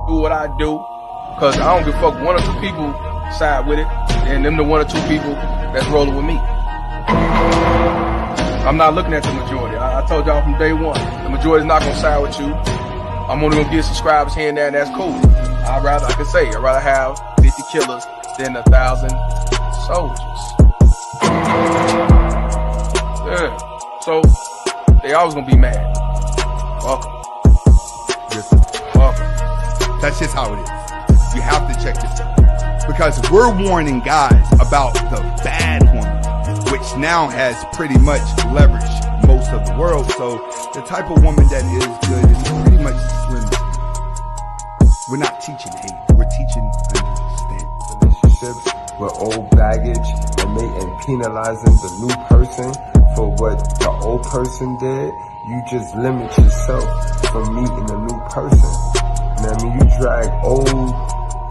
Do what I do, cause I don't give a fuck. One or two people side with it, and them the one or two people that's rolling with me. I'm not looking at the majority. I told y'all from day one, the majority's not gonna side with you. I'm only gonna get subscribers here and there, and that's cool. I'd rather have 50 killers than 1,000 soldiers. Yeah. So they always gonna be mad. Welcome. Welcome. That's just how it is. You have to check this out. Because we're warning guys about the bad woman, which now has pretty much leveraged most of the world. So the type of woman that is good is pretty much slim. We're not teaching hate. We're teaching understanding. Relationships with old baggage and penalizing the new person for what the old person did. You just limit yourself from meeting a new person. You know what I mean? You drag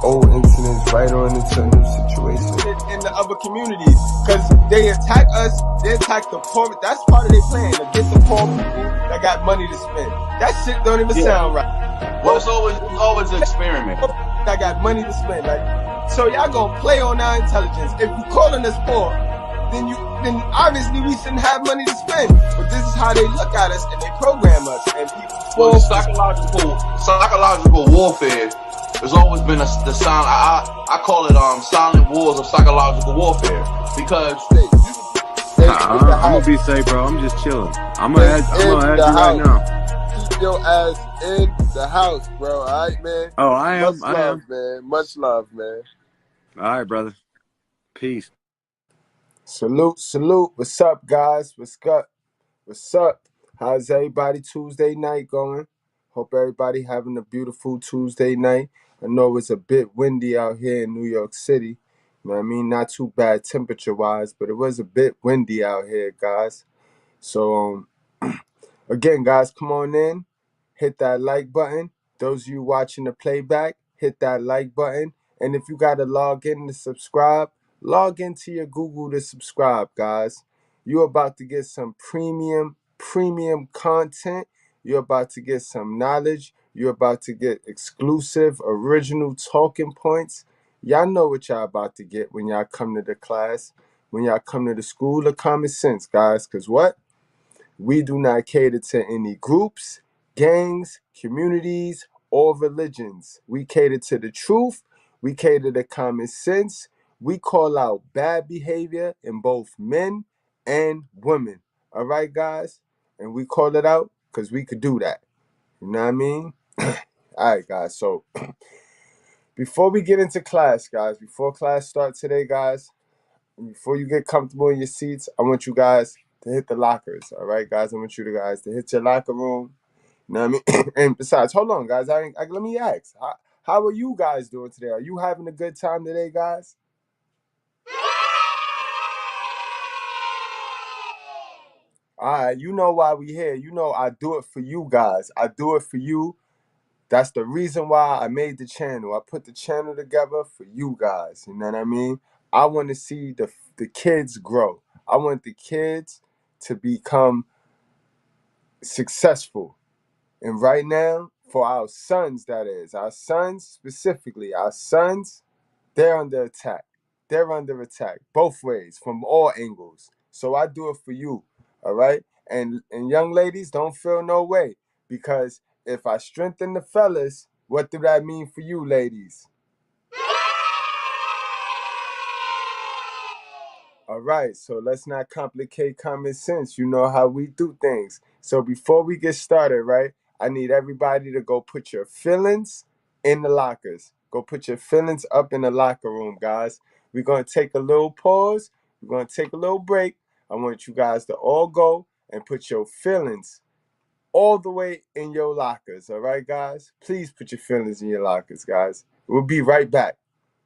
old incidents right on into a new situation. In the other communities, because they attack us, they attack the poor. That's part of their plan, to get the poor people that got money to spend. That shit don't even sound right. Well, it's always an experiment. That got money to spend. Like, so y'all gonna play on our intelligence. If you calling us poor, then obviously we shouldn't have money to spend. But this is how they look at us and they program us. And people well, psychological warfare has always been the silent. I call it silent wars of psychological warfare because I'm gonna be safe, bro. I'm just chilling. I'm gonna add you right now. Keep your ass in the house, bro. All right, man. Oh, I am. Much love, man. Much love, man. All right, brother. Peace. Salute. What's up, guys? What's up? How's everybody Tuesday night going? Hope everybody having a beautiful Tuesday night. I know it's a bit windy out here in New York City. You know what I mean? Not too bad temperature-wise, but it was a bit windy out here, guys. So, again, guys, come on in. Hit that like button. Those of you watching the playback, hit that like button. And if you got to log in to subscribe, log into your Google to subscribe, guys. You're about to get some premium content. You're about to get some knowledge. You're about to get exclusive, original talking points. Y'all know what y'all about to get when y'all come to the class, when y'all come to the school of common sense, guys. Because what? We do not cater to any groups, gangs, communities, or religions. We cater to the truth. We cater to common sense. We call out bad behavior in both men and women. All right, guys? And we call it out because we could do that. You know what I mean? All right, guys. So before we get into class, guys, before class starts today, guys, before you get comfortable in your seats, I want you guys to hit the lockers. All right, guys? I want you guys to hit your locker room. You know what I mean? And besides, hold on, guys. Let me ask. How are you guys doing today? Are you having a good time today, guys? All right, you know why we here. You know I do it for you guys. I do it for you. That's the reason why I made the channel. I put the channel together for you guys. You know what I mean? I want to see the kids grow. I want the kids to become successful. And right now, for our sons, that is, our sons specifically, our sons, they're under attack. They're under attack both ways, from all angles. So I do it for you, all right? And young ladies, don't feel no way, because if I strengthen the fellas, what do that mean for you, ladies? All right, so let's not complicate common sense. You know how we do things. So before we get started, right, I need everybody to go put your feelings in the lockers. Go put your feelings up in the locker room, guys. We're going to take a little pause. We're going to take a little break. I want you guys to all go and put your feelings all the way in your lockers. All right, guys? Please put your feelings in your lockers, guys. We'll be right back.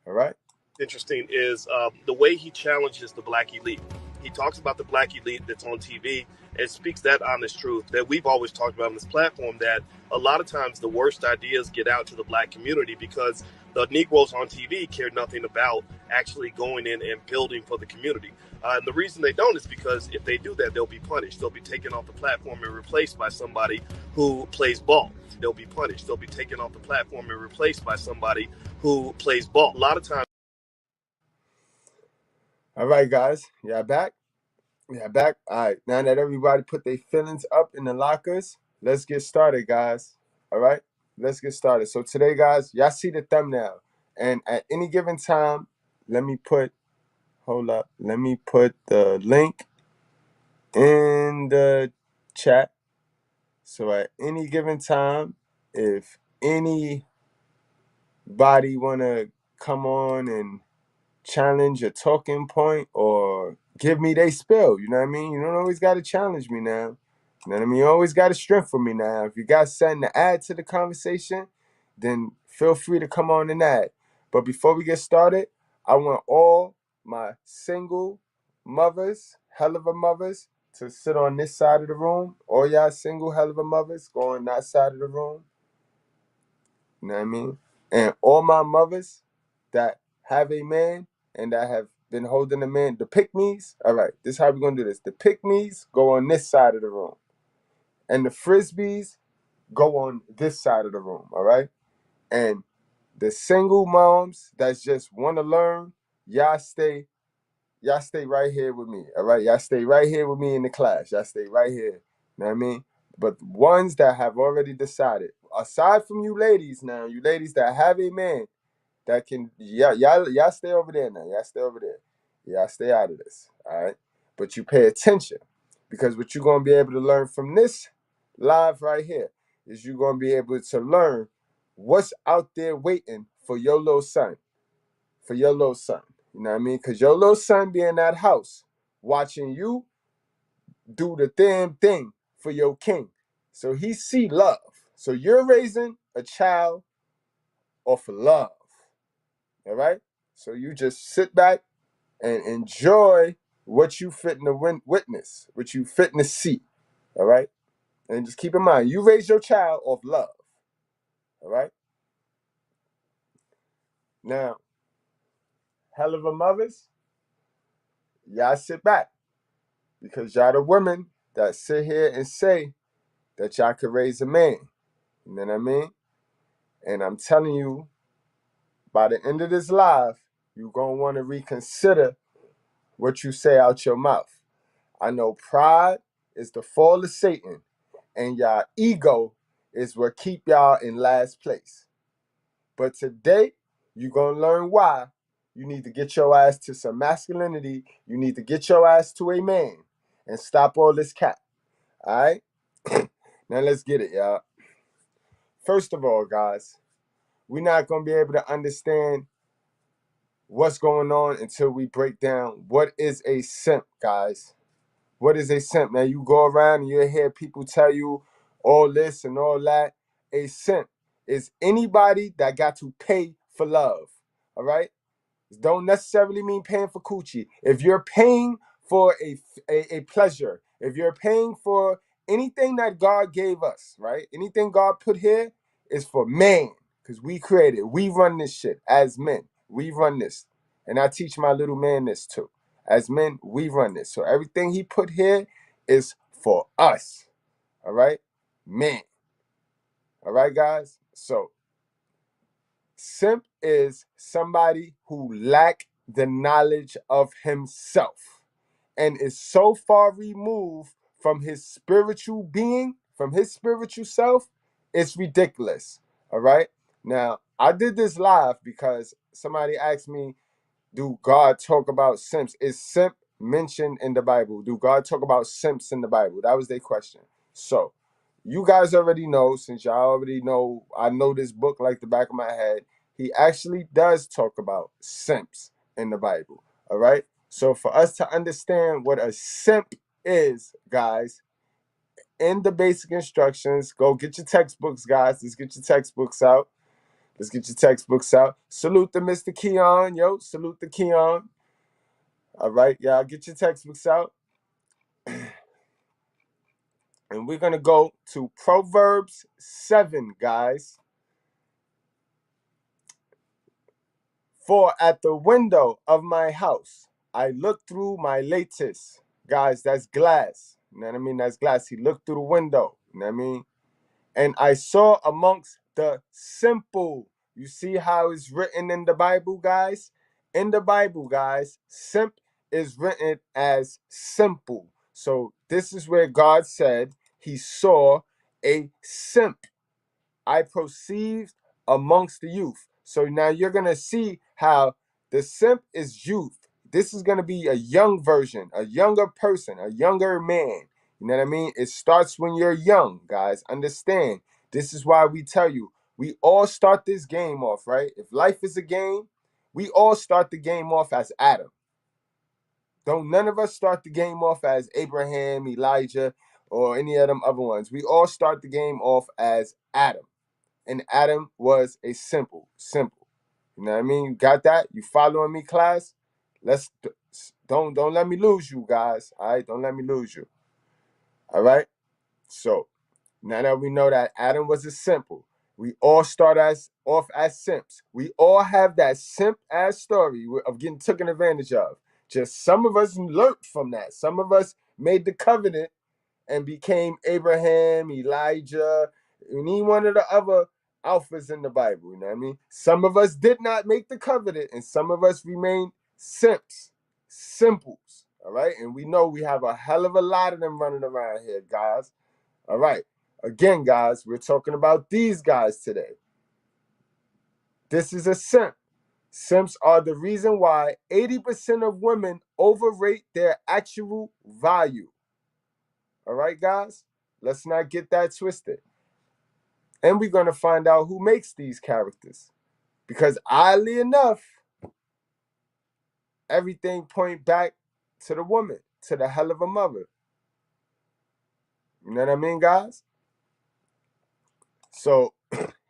All right? Interesting is the way he challenges the black elite. He talks about the black elite that's on TV and speaks that honest truth that we've always talked about on this platform, that a lot of times the worst ideas get out to the black community because the Negroes on TV care nothing about actually going in and building for the community. And the reason they don't is because if they do that, they'll be punished. They'll be taken off the platform and replaced by somebody who plays ball. They'll be punished. They'll be taken off the platform and replaced by somebody who plays ball. A lot of times. All right, guys. Y'all back? Yeah, back. All right. Now that everybody put their feelings up in the lockers, let's get started, guys. All right? Let's get started. So today, guys, y'all see the thumbnail. And at any given time, let me put the link in the chat. So at any given time, if anybody want to come on and challenge a talking point or give me they spill, you know what I mean? You don't always got to challenge me now. You know what I mean? You always got to strengthen me now. If you got something to add to the conversation, then feel free to come on and add. But before we get started, I want all my single mothers, Helluva mothers, to sit on this side of the room. All y'all single Helluva mothers, go on that side of the room. You know what I mean? And all my mothers that have a man and that have been holding a man, the pick-me's, all right, this is how we're going to do this. The pick-me's go on this side of the room. And the frisbees go on this side of the room, all right? And the single moms that just want to learn, y'all stay right here with me, all right? Y'all stay right here with me in the class. Y'all stay right here, you know what I mean? But the ones that have already decided, aside from you ladies now, you ladies that have a man that can, y'all stay over there now. Y'all stay over there. Y'all stay out of this, all right? But you pay attention, because what you're going to be able to learn from this live right here is you're going to be able to learn what's out there waiting for your little son, You know what I mean? Because your little son be in that house watching you do the damn thing for your king. So he see love. So you're raising a child off of love. All right? So you just sit back and enjoy what you fit in the witness, what you fit in the see. All right? And just keep in mind, you raise your child off love. All right? Now, Helluva mothers, y'all sit back, because y'all the women that sit here and say that y'all could raise a man. You know what I mean? And I'm telling you, by the end of this live, you're going to want to reconsider what you say out your mouth. I know pride is the fall of Satan, and y'all ego is what keep y'all in last place. But today, you're going to learn why you need to get your ass to some masculinity. You need to get your ass to a man and stop all this cap. All right? Now let's get it, y'all. First of all, guys, we're not going to be able to understand what's going on until we break down what is a simp, guys. What is a simp? Now, you go around and you hear people tell you all this and all that. A simp is anybody that got to pay for love, all right? Don't necessarily mean paying for coochie. If you're paying for a pleasure, if you're paying for anything that God gave us, right? Anything God put here is for man, because we created. We run this shit as men. We run this. And I teach my little man this too. As men, we run this. So everything he put here is for us. All right? Men. All right, guys? So simp is somebody who lack the knowledge of himself and is so far removed from his spiritual being, from his spiritual self, it's ridiculous. All right? Now, I did this live because somebody asked me, do God talk about simps? Is simp mentioned in the Bible? Do God talk about simps in the Bible? That was their question. So, you guys already know, since y'all already know, I know this book like the back of my head. He actually does talk about simps in the Bible. All right. So for us to understand what a simp is, guys, in the basic instructions, go get your textbooks, guys. Let's get your textbooks out. Let's get your textbooks out. Salute to Mr. Keon. Yo, salute to Keon. All right, y'all, get your textbooks out. And we're going to go to Proverbs 7, guys. For at the window of my house, I looked through my lattice. Guys, that's glass. You know what I mean? That's glass. He looked through the window. You know what I mean? And I saw amongst the simple. You see how it's written in the Bible, guys? In the Bible, guys, simp is written as simple. So this is where God said he saw a simp. I perceived amongst the youth. So now you're going to see how the simp is youth. This is going to be a young version, a younger person, a younger man. You know what I mean? It starts when you're young, guys. Understand. This is why we tell you, we all start this game off, right? If life is a game, we all start the game off as Adam. Don't none of us start the game off as Abraham, Elijah, or any of them other ones. We all start the game off as Adam. And Adam was a simple. You know what I mean? You got that? You following me, class? Let's don't let me lose you, guys. All right, don't let me lose you. All right. So now that we know that Adam was a simple, we all start off as simps. We all have that simp ass story of getting taken advantage of. Just some of us learned from that. Some of us made the covenant and became Abraham, Elijah, any one of the other alphas in the Bible. You know what I mean? Some of us did not make the covenant, and some of us remained simps, simples. All right, and we know we have a hell of a lot of them running around here, guys. All right, again, guys, we're talking about these guys today. This is a simp. Simps are the reason why 80% of women overrate their actual value. All right, guys? Let's not get that twisted. And we're going to find out who makes these characters. Because oddly enough, everything point back to the woman, to the hell of a mother. You know what I mean, guys? So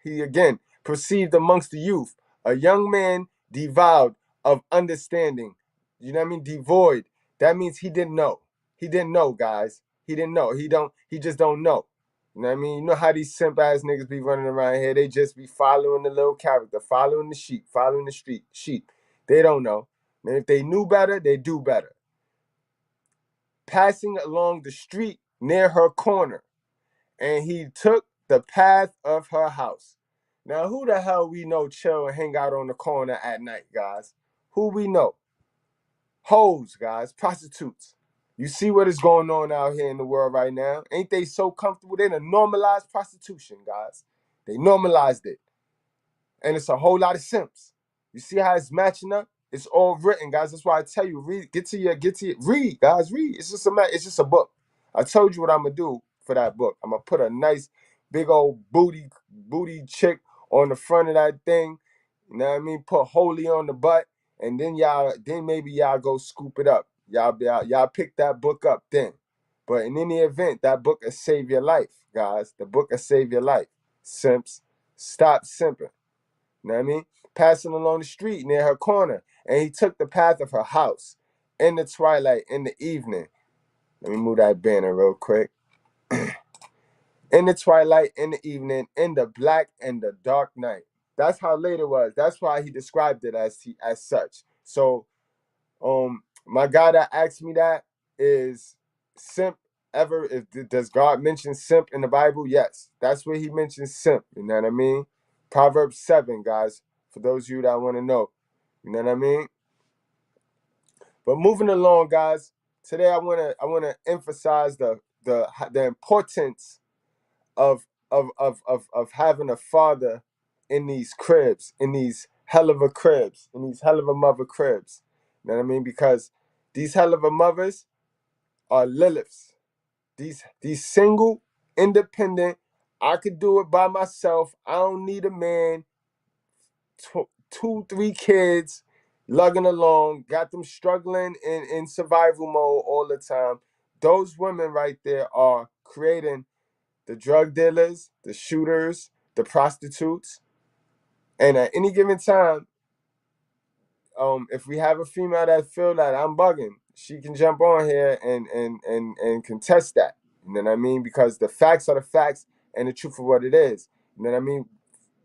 he again perceived amongst the youth a young man devoid of understanding. You know what I mean? Devoid. That means he didn't know. He didn't know, guys. He didn't know. He just don't know. You know what I mean? You know how these simp ass niggas be running around here? They just be following the little character, following the sheep, following the sheep. They don't know. And if they knew better, they do better. Passing along the street near her corner, and he took the path of her house. Now, who the hell we know chill and hang out on the corner at night, guys? Who we know? Hoes, guys, prostitutes. You see what is going on out here in the world right now? Ain't they so comfortable? They done normalized prostitution, guys. They normalized it. And it's a whole lot of simps. You see how it's matching up? It's all written, guys. That's why I tell you, read, read, guys, read. It's just a book. I told you what I'm gonna do for that book. I'm gonna put a nice big old booty chick on the front of that thing. You know what I mean? Put holy on the butt, and then maybe y'all go scoop it up. Y'all pick that book up then. But in any event, that book will save your life, guys. The book will save your life. Simps, stop simping. You know what I mean? Passing along the street near her corner, and he took the path of her house in the twilight, in the evening. Let me move that banner real quick. In the twilight, in the evening, in the black and the dark night. That's how late it was. That's why he described it as such. So, my guy that asked me that is simp ever. Does God mention simp in the Bible? Yes, that's where he mentions simp. You know what I mean? Proverbs 7, guys. For those of you that want to know, you know what I mean. But moving along, guys. Today I wanna emphasize the importance of having a father in these cribs, in these hell of a cribs, in these hell of a mother cribs. You know what I mean? Because these hell of a mothers are Liliths. These single, independent, I could do it by myself. I don't need a man. 2, 3 kids. lugging along, got them struggling in survival mode all the time. Those women right there are creating the drug dealers, the shooters, the prostitutes. And at any given time, if we have a female that feel that I'm bugging, she can jump on here and contest that. You know what I mean? Because the facts are the facts and the truth of what it is. You know what I mean?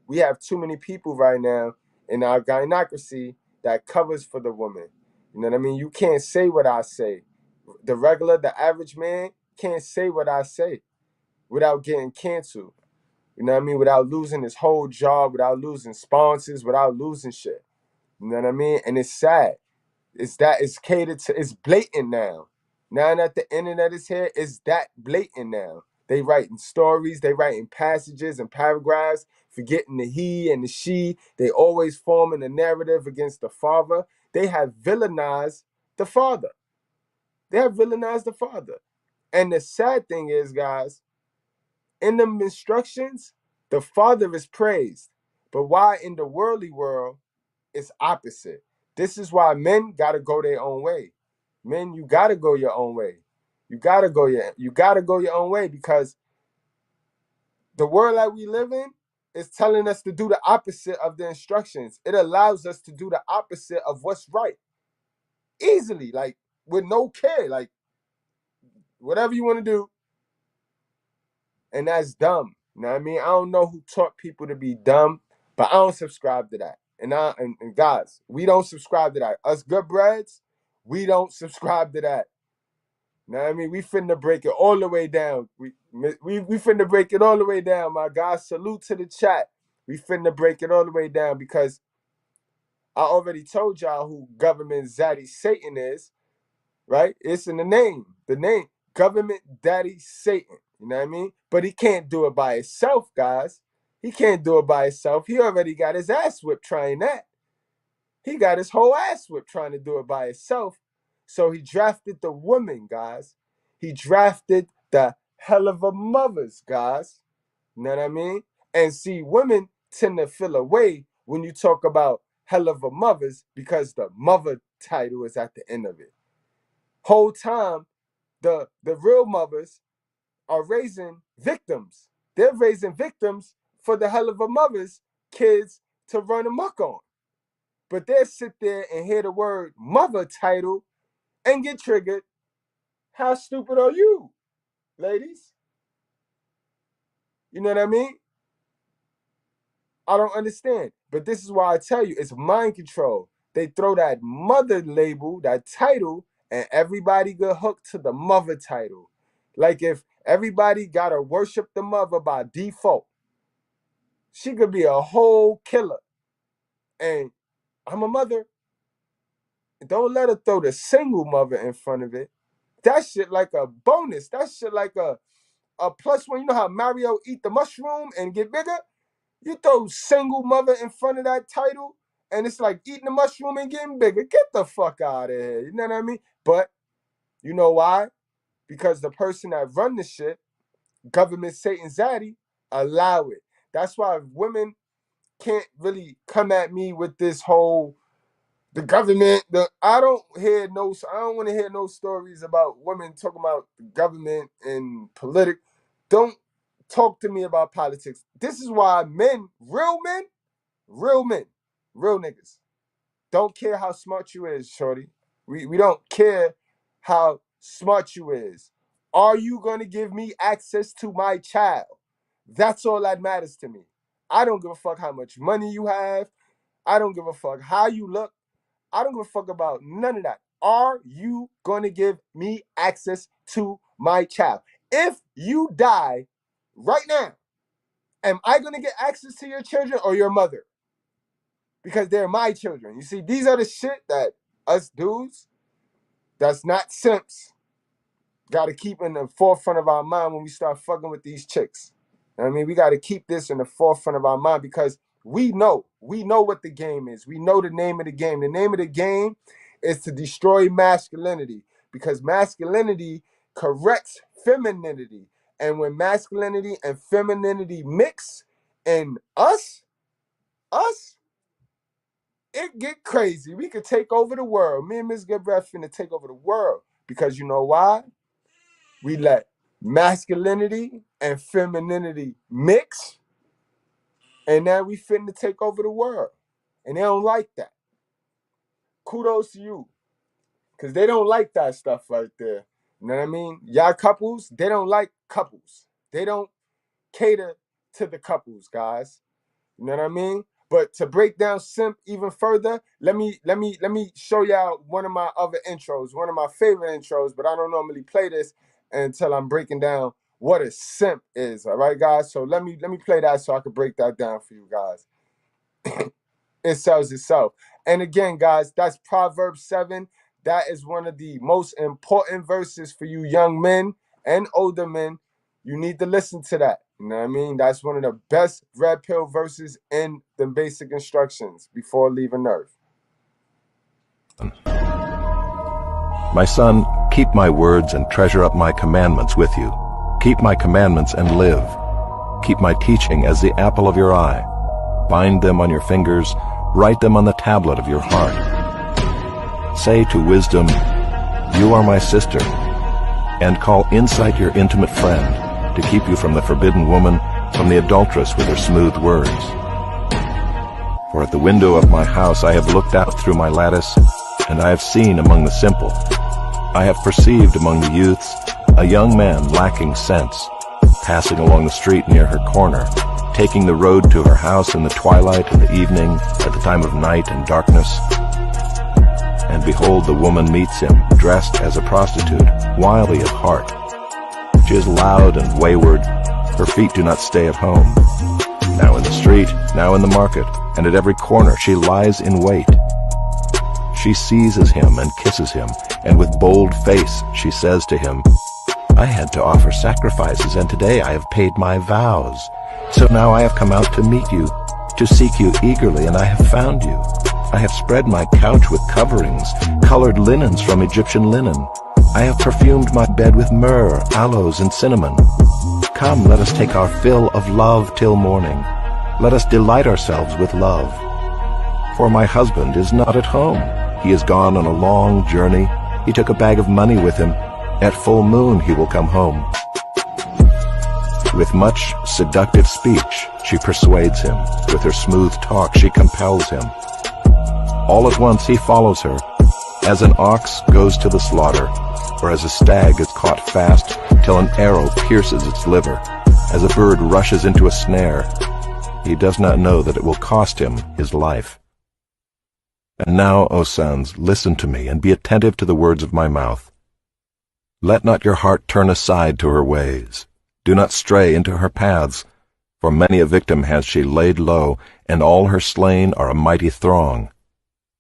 We have too many people right now in our gynocracy that covers for the woman. You know what I mean? You can't say what I say. The average man can't say what I say without getting canceled. You know what I mean? Without losing his whole job, without losing sponsors, without losing shit. You know what I mean? And it's sad. It's catered to, it's blatant now. Now that the internet is here, it's that blatant now. They writing stories, they writing passages and paragraphs, forgetting the he and the she. They always forming a narrative against the father. They have villainized the father. They have villainized the father. And the sad thing is, guys, in the instructions, the father is praised. But why in the worldly world, it's opposite. This is why men gotta go their own way. Men, you gotta go your own way. You gotta go your own way, because the world that we live in is telling us to do the opposite of the instructions. It allows us to do the opposite of what's right. Easily, like with no care. Like whatever you want to do. And that's dumb. You know what I mean? I don't know who taught people to be dumb, but I don't subscribe to that. And guys, we don't subscribe to that. Us good breads, we don't subscribe to that. You know what I mean? We finna break it all the way down. We finna break it all the way down, my guys. Salute to the chat. We finna break it all the way down, because I already told y'all who government zaddy Satan is, right? It's in the name. The name, government daddy Satan. You know what I mean? But he can't do it by himself, guys. He can't do it by himself. He already got his ass whipped trying that. He got his whole ass whipped trying to do it by himself. So he drafted the woman, guys. He drafted the Helluva mothers, guys. You know what I mean? And see, women tend to feel away when you talk about Helluva mothers, because the mother title is at the end of it. Whole time, the real mothers are raising victims. They're raising victims for the Helluva mothers' kids to run amok on. But they'll sit there and hear the word mother title and get triggered. How stupid are you, ladies? You know what I mean? I don't understand. But this is why I tell you, it's mind control. They throw that mother label, that title, and everybody get hooked to the mother title. Like if everybody gotta worship the mother by default, she could be a whole killer. And I'm a mother. Don't let her throw the single mother in front of it. That shit like a bonus. That shit like a plus one. You know how Mario eat the mushroom and get bigger? You throw single mother in front of that title, and it's like eating the mushroom and getting bigger. Get the fuck out of here. You know what I mean? But you know why? Because the person that run the shit, government Satan Zaddy, allow it. That's why women can't really come at me with this whole the government. I don't want to hear no stories about women talking about the government and politics. Don't talk to me about politics. This is why men, real niggas, don't care how smart you is, shorty. We don't care how smart you is. Are you gonna give me access to my child? That's all that matters to me. I don't give a fuck how much money you have. I don't give a fuck how you look. I don't give a fuck about none of that. Are you going to give me access to my child? If you die right now, am I going to get access to your children or your mother? Because they're my children. You see, these are the shit that us dudes, that's not simps, got to keep in the forefront of our mind when we start fucking with these chicks. I mean, we got to keep this in the forefront of our mind, because we know what the game is. We know the name of the game. The name of the game is to destroy masculinity, because masculinity corrects femininity. And when masculinity and femininity mix in us, it get crazy. We could take over the world. Me and Miss Good Breath finna take over the world. Because you know why? We let masculinity and femininity mix, and now we finna take over the world. And they don't like that. Kudos to you. Because they don't like that stuff right there. You know what I mean? Y'all couples, they don't like couples. They don't cater to the couples, guys. You know what I mean? But to break down simp even further, let me show y'all one of my other intros, one of my favorite intros, but I don't normally play this until I'm breaking down what a simp is. All right, guys. So let me play that so I can break that down for you guys. It sells itself. And again, guys, that's Proverbs 7. That is one of the most important verses for you young men and older men. You need to listen to that. You know what I mean? That's one of the best red pill verses in the basic instructions before leaving Earth. My son, keep my words and treasure up my commandments with you. Keep my commandments and live. Keep my teaching as the apple of your eye. Bind them on your fingers, write them on the tablet of your heart. Say to wisdom, you are my sister, and call insight your intimate friend, to keep you from the forbidden woman, from the adulteress with her smooth words. For at the window of my house I have looked out through my lattice, and I have seen among the simple. I have perceived among the youths a young man lacking sense, passing along the street near her corner, taking the road to her house in the twilight and the evening, at the time of night and darkness. And behold, the woman meets him, dressed as a prostitute, wily of heart. She is loud and wayward, her feet do not stay at home. Now in the street, now in the market, and at every corner she lies in wait. She seizes him and kisses him, and with bold face she says to him, I had to offer sacrifices, and today I have paid my vows. So now I have come out to meet you, to seek you eagerly, and I have found you. I have spread my couch with coverings, colored linens from Egyptian linen. I have perfumed my bed with myrrh, aloes, and cinnamon. Come, let us take our fill of love till morning. Let us delight ourselves with love. For my husband is not at home. He is gone on a long journey. He took a bag of money with him. At full moon he will come home. With much seductive speech she persuades him. With her smooth talk she compels him. All at once he follows her, as an ox goes to the slaughter, or as a stag is caught fast till an arrow pierces its liver, as a bird rushes into a snare. He does not know that it will cost him his life. And now, O sons, listen to me, and be attentive to the words of my mouth. Let not your heart turn aside to her ways. Do not stray into her paths, for many a victim has she laid low, and all her slain are a mighty throng.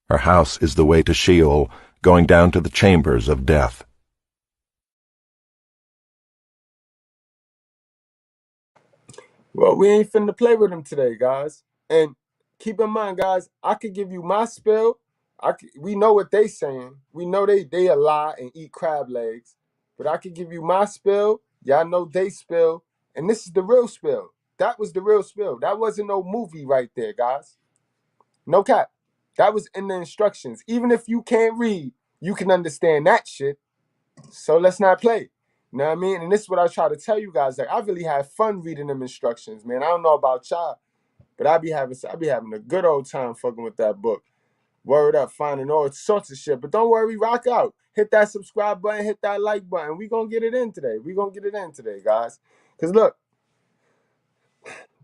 Her house is the way to Sheol, going down to the chambers of death. Well, we ain't finna play with them today, guys. And keep in mind, guys, I could give you my spill. We know what they saying. We know they a lie and eat crab legs. But I could give you my spill. Y'all know they spill. And this is the real spill. That was the real spill. That wasn't no movie right there, guys. No cap. That was in the instructions. Even if you can't read, you can understand that shit. So let's not play. You know what I mean? And this is what I try to tell you guys. Like, I really had fun reading them instructions, man. I don't know about y'all, but I be having a good old time fucking with that book. Word up, finding all sorts of shit. But don't worry, rock out. Hit that subscribe button, hit that like button. We gonna get it in today. Guys. Because look,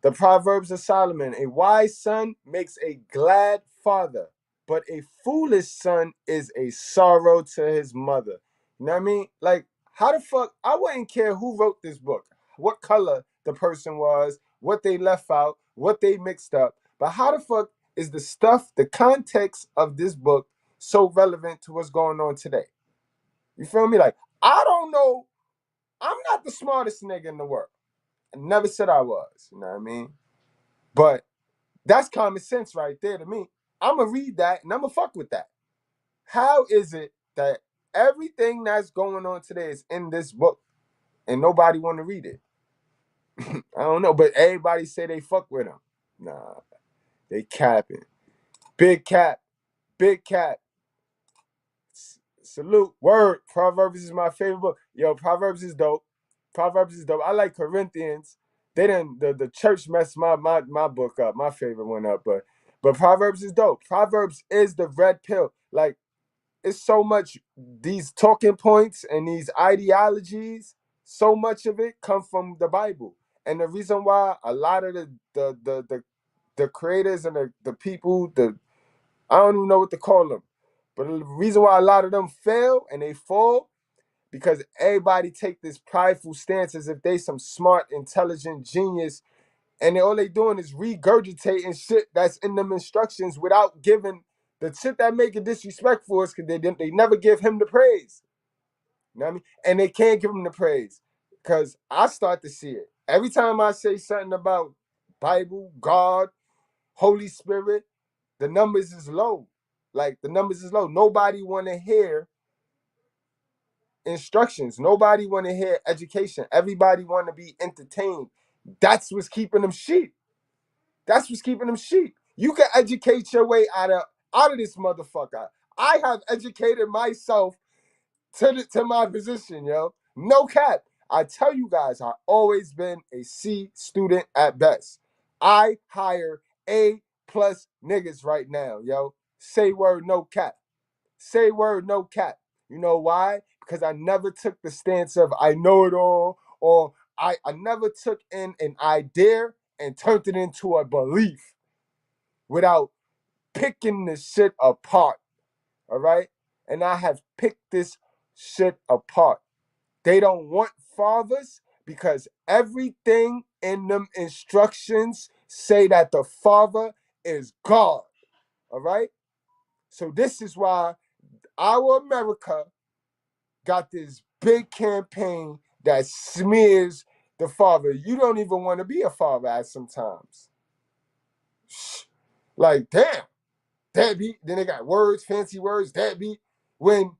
the Proverbs of Solomon, a wise son makes a glad father, but a foolish son is a sorrow to his mother. You know what I mean? Like, how the fuck, I wouldn't care who wrote this book, what color the person was, what they left out, what they mixed up, but how the fuck is the stuff, the context of this book so relevant to what's going on today? You feel me? Like, I don't know, I'm not the smartest nigga in the world. I never said I was, you know what I mean? But that's common sense right there to me. I'm going to read that and I'm going to fuck with that. How is it that everything that's going on today is in this book and nobody want to read it? I don't know, but everybody say they fuck with them. Nah, they capping. Big cat. Big cat. Salute. Word. Proverbs is my favorite book. Yo, Proverbs is dope. Proverbs is dope. I like Corinthians. They didn't the church messed my book up, my favorite one up, but Proverbs is dope. Proverbs is the red pill. Like, it's so much these talking points and these ideologies, so much of it come from the Bible. And the reason why a lot of the creators and the people, I don't even know what to call them, but the reason why a lot of them fail and they fall, because everybody take this prideful stance as if they some smart, intelligent genius, and all they doing is regurgitating shit that's in them instructions without giving the shit that make it disrespectful is because they never give him the praise. You know what I mean? And they can't give him the praise because I start to see it. Every time I say something about Bible, God, Holy Spirit, the numbers is low. Like, the numbers is low. Nobody want to hear instructions. Nobody want to hear education. Everybody want to be entertained. That's what's keeping them sheep. That's what's keeping them sheep. You can educate your way out of this motherfucker. I have educated myself to my position, yo. No cap. I tell you guys, I've always been a C student at best. I hire A plus niggas right now, yo. Say word, no cap. Say word, no cap. You know why? Because I never took the stance of I know it all, or I never took in an idea and turned it into a belief without picking the shit apart. All right? And I have picked this shit apart. They don't want fathers because everything in them instructions say that the father is God. All right? So this is why our America got this big campaign that smears the father. You don't even want to be a father at sometimes. Like, damn, deadbeat. Then they got words, fancy words, deadbeat. When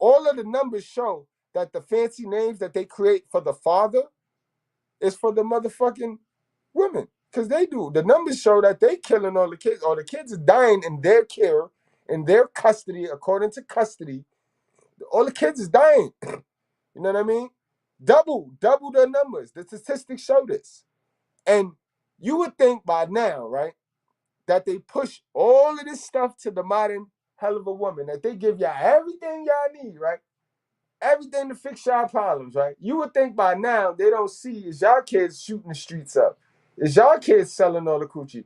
all of the numbers show that the fancy names that they create for the father is for the motherfucking women. Because they do. The numbers show that they killing all the kids, or the kids are dying in their care, in their custody, according to custody. All the kids is dying. You know what I mean? Double the numbers. The statistics show this. And you would think by now, right, that they push all of this stuff to the modern Helluva woman, that they give y'all everything y'all need, right? Everything to fix y'all problems, right? You would think by now they don't see is y'all kids shooting the streets up. Is y'all kids selling all the coochie?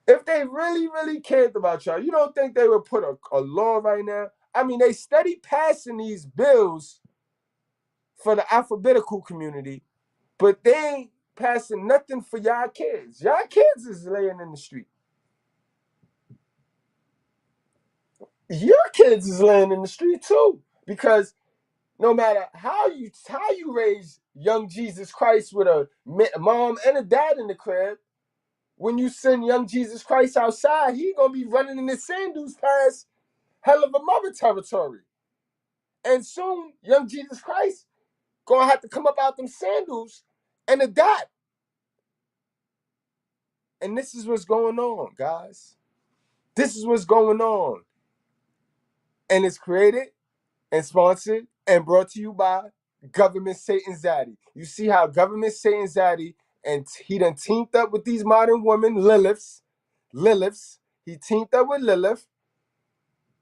If they really, really cared about y'all, you don't think they would put a law right now? I mean, they steady passing these bills for the alphabetical community, but they ain't passing nothing for y'all kids. Y'all kids is laying in the street. Your kids is laying in the street too, because no matter how you raise young Jesus Christ with a mom and a dad in the crib, when you send young Jesus Christ outside, he gonna be running in his sandals past Helluva mother territory, and soon young Jesus Christ gonna have to come up out them sandals and adapt. And this is what's going on, guys. This is what's going on, and it's created and sponsored and brought to you by Government Satan Zaddy. You see how Government Satan Zaddy, and he done teamed up with these modern women, Liliths. He teamed up with Lilith,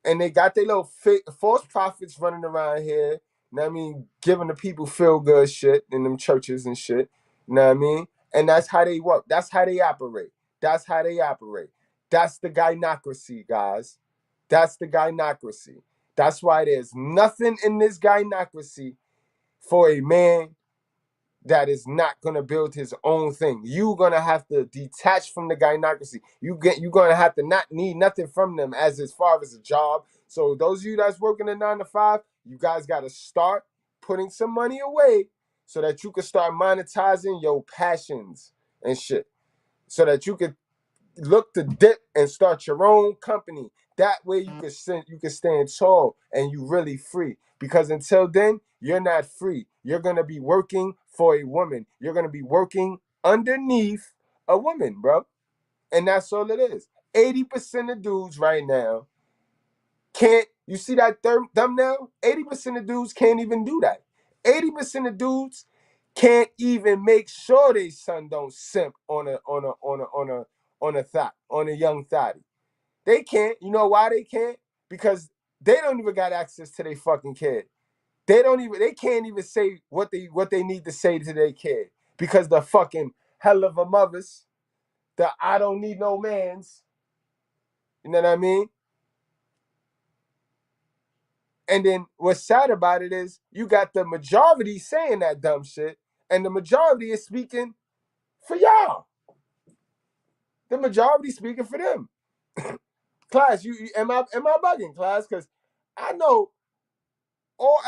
and they got their little fake, false prophets running around here. You know what I mean? Giving the people feel good shit in them churches and shit. You know what I mean? And that's how they work. That's how they operate. That's how they operate. That's the gynocracy, guys. That's the gynocracy. That's why there's nothing in this gynocracy for a man that is not gonna build his own thing. You're gonna have to detach from the gynocracy. You're gonna have to not need nothing from them as far as a job. So those of you that's working a 9 to 5, you guys gotta start putting some money away so that you can start monetizing your passions and shit. So that you could look to dip and start your own company. That way you can stand tall and you really free. Because until then, you're not free. You're gonna be working for a woman. You're gonna be working underneath a woman, bro. And that's all it is. 80% of dudes right now can't, you see that thumbnail? 80% of dudes can't even do that. 80% of dudes can't even make sure their son don't simp on a young thotty. They can't. You know why they can't? Because they don't even got access to their fucking kid. They can't even say what they need to say to their kid. Because the fucking Helluva mothers, the I don't need no mans. You know what I mean? And then what's sad about it is you got the majority saying that dumb shit, and the majority is speaking for y'all. The majority speaking for them. Class, you am I bugging, class? Because I know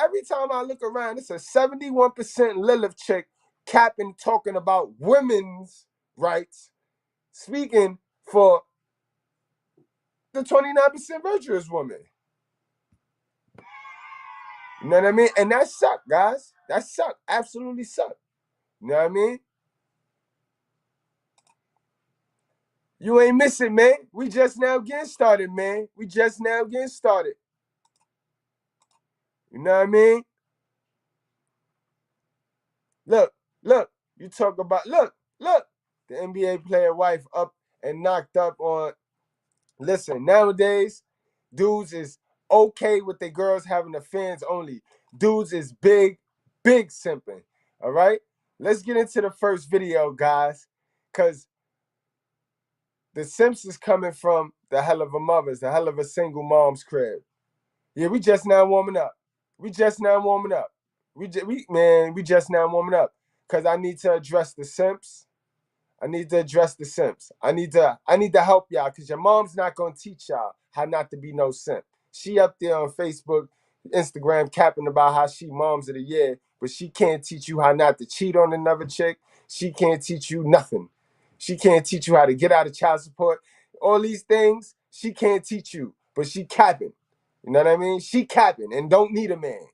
every time I look around, it's a 71% Lilith chick capping talking about women's rights, speaking for the 29% virtuous woman. You know what I mean? And that suck, guys. That suck. Absolutely suck. You know what I mean? You ain't missing, man. We just now getting started, man. We just now getting started. You know what I mean? Look. You talk about, look. The NBA player wife up and knocked up on, listen, nowadays, dudes is okay with the girls having the fans only. Dudes is big simping. All right? Let's get into the first video, guys. Because the Simps is coming from the Helluva mothers, the Helluva single mom's crib. Yeah, we just now warming up. We just now warming up. We just now warming up. Cause I need to address the Simps. I need to help y'all because your mom's not gonna teach y'all how not to be no simp. She up there on Facebook, Instagram capping about how she moms of the year, but she can't teach you how not to cheat on another chick. She can't teach you nothing. She can't teach you how to get out of child support. All these things, she can't teach you, but she capping. You know what I mean? She capping and don't need a man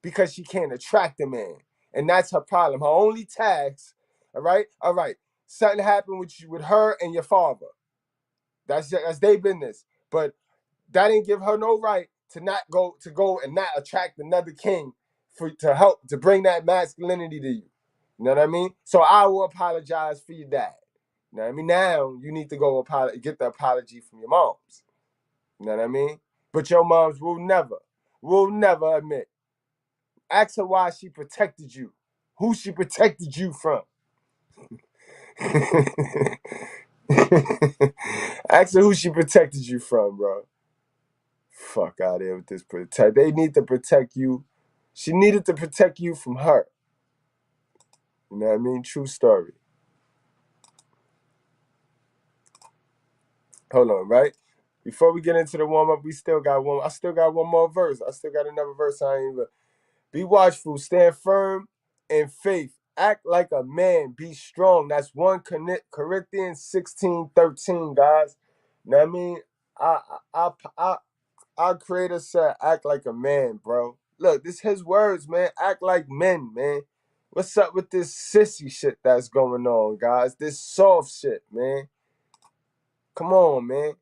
because she can't attract a man. And that's her problem. Her only task, all right? Something happened with her and your father. That's their business. But that didn't give her no right to go and not attract another king to help to bring that masculinity to you. You know what I mean? So I will apologize for your dad. You know what I mean? Now you need to go get the apology from your moms. You know what I mean? But your moms will never admit. Ask her why she protected you. Who she protected you from. Ask her who she protected you from, bro. Fuck out of here with this protect. They need to protect you. She needed to protect you from her. You know what I mean? True story. Hold on, right? Before we get into the warm-up, I still got one more verse. I still got another verse I ain't even. Be watchful, stand firm in faith. Act like a man, be strong. That's 1 Corinthians 16:13, guys. You know what I mean? Our creator said, act like a man, bro. Look, this his words, man. Act like men, man. What's up with this sissy shit that's going on, guys? This soft shit, man. Come on, man.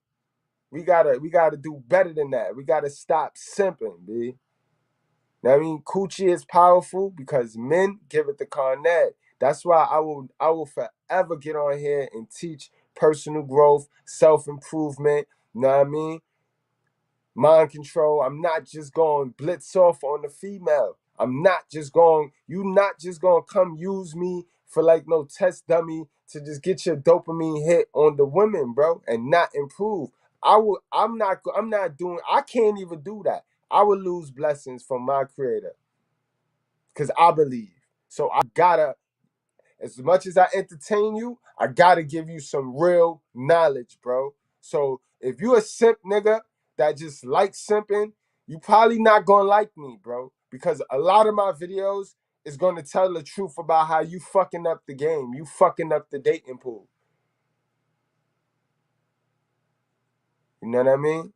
We gotta do better than that. We gotta stop simping, B. I mean, coochie is powerful because men give it the carnet. That's why I will forever get on here and teach personal growth, self-improvement, you know what I mean? Mind control. I'm not just going blitz off on the female. You not just going to come use me for like no test dummy to just get your dopamine hit on the women, bro, and not improve. I can't even do that. I would lose blessings from my creator because I believe. So I gotta, as much as I entertain you, I gotta give you some real knowledge, bro. So if you a simp nigga that just likes simping, you probably not gonna like me, bro. Because a lot of my videos is gonna tell the truth about how you fucking up the game. You fucking up the dating pool. You know what I mean?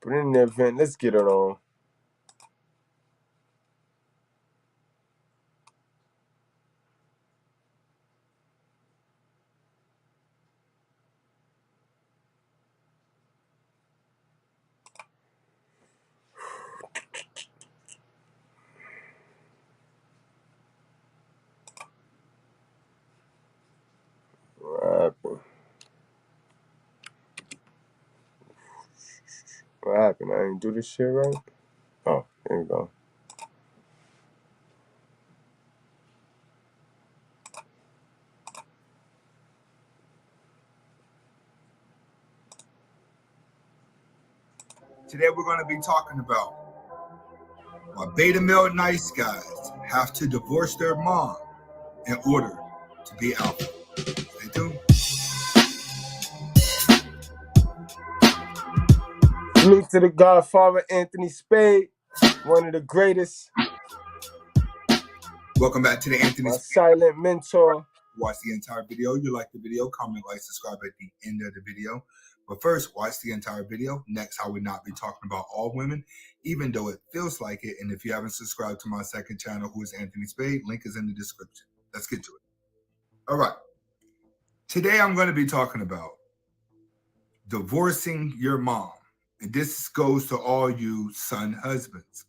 Put it in the event. Let's get it on. happened? I ain't do this shit right? Oh, there you go. Today we're going to be talking about why beta male nice guys have to divorce their mom in order to be alpha. Stay tuned. Salute to the Godfather Anthony Spade, one of the greatest. Welcome back to the Anthony My Spade. silent mentor. Watch the entire video. You like the video, comment, like, subscribe at the end of the video. But first, watch the entire video. Next, I will not be talking about all women, even though it feels like it. And if you haven't subscribed to my second channel, who is Anthony Spade, link is in the description. Let's get to it. All right. Today, I'm going to be talking about divorcing your mom. And this goes to all you son husbands.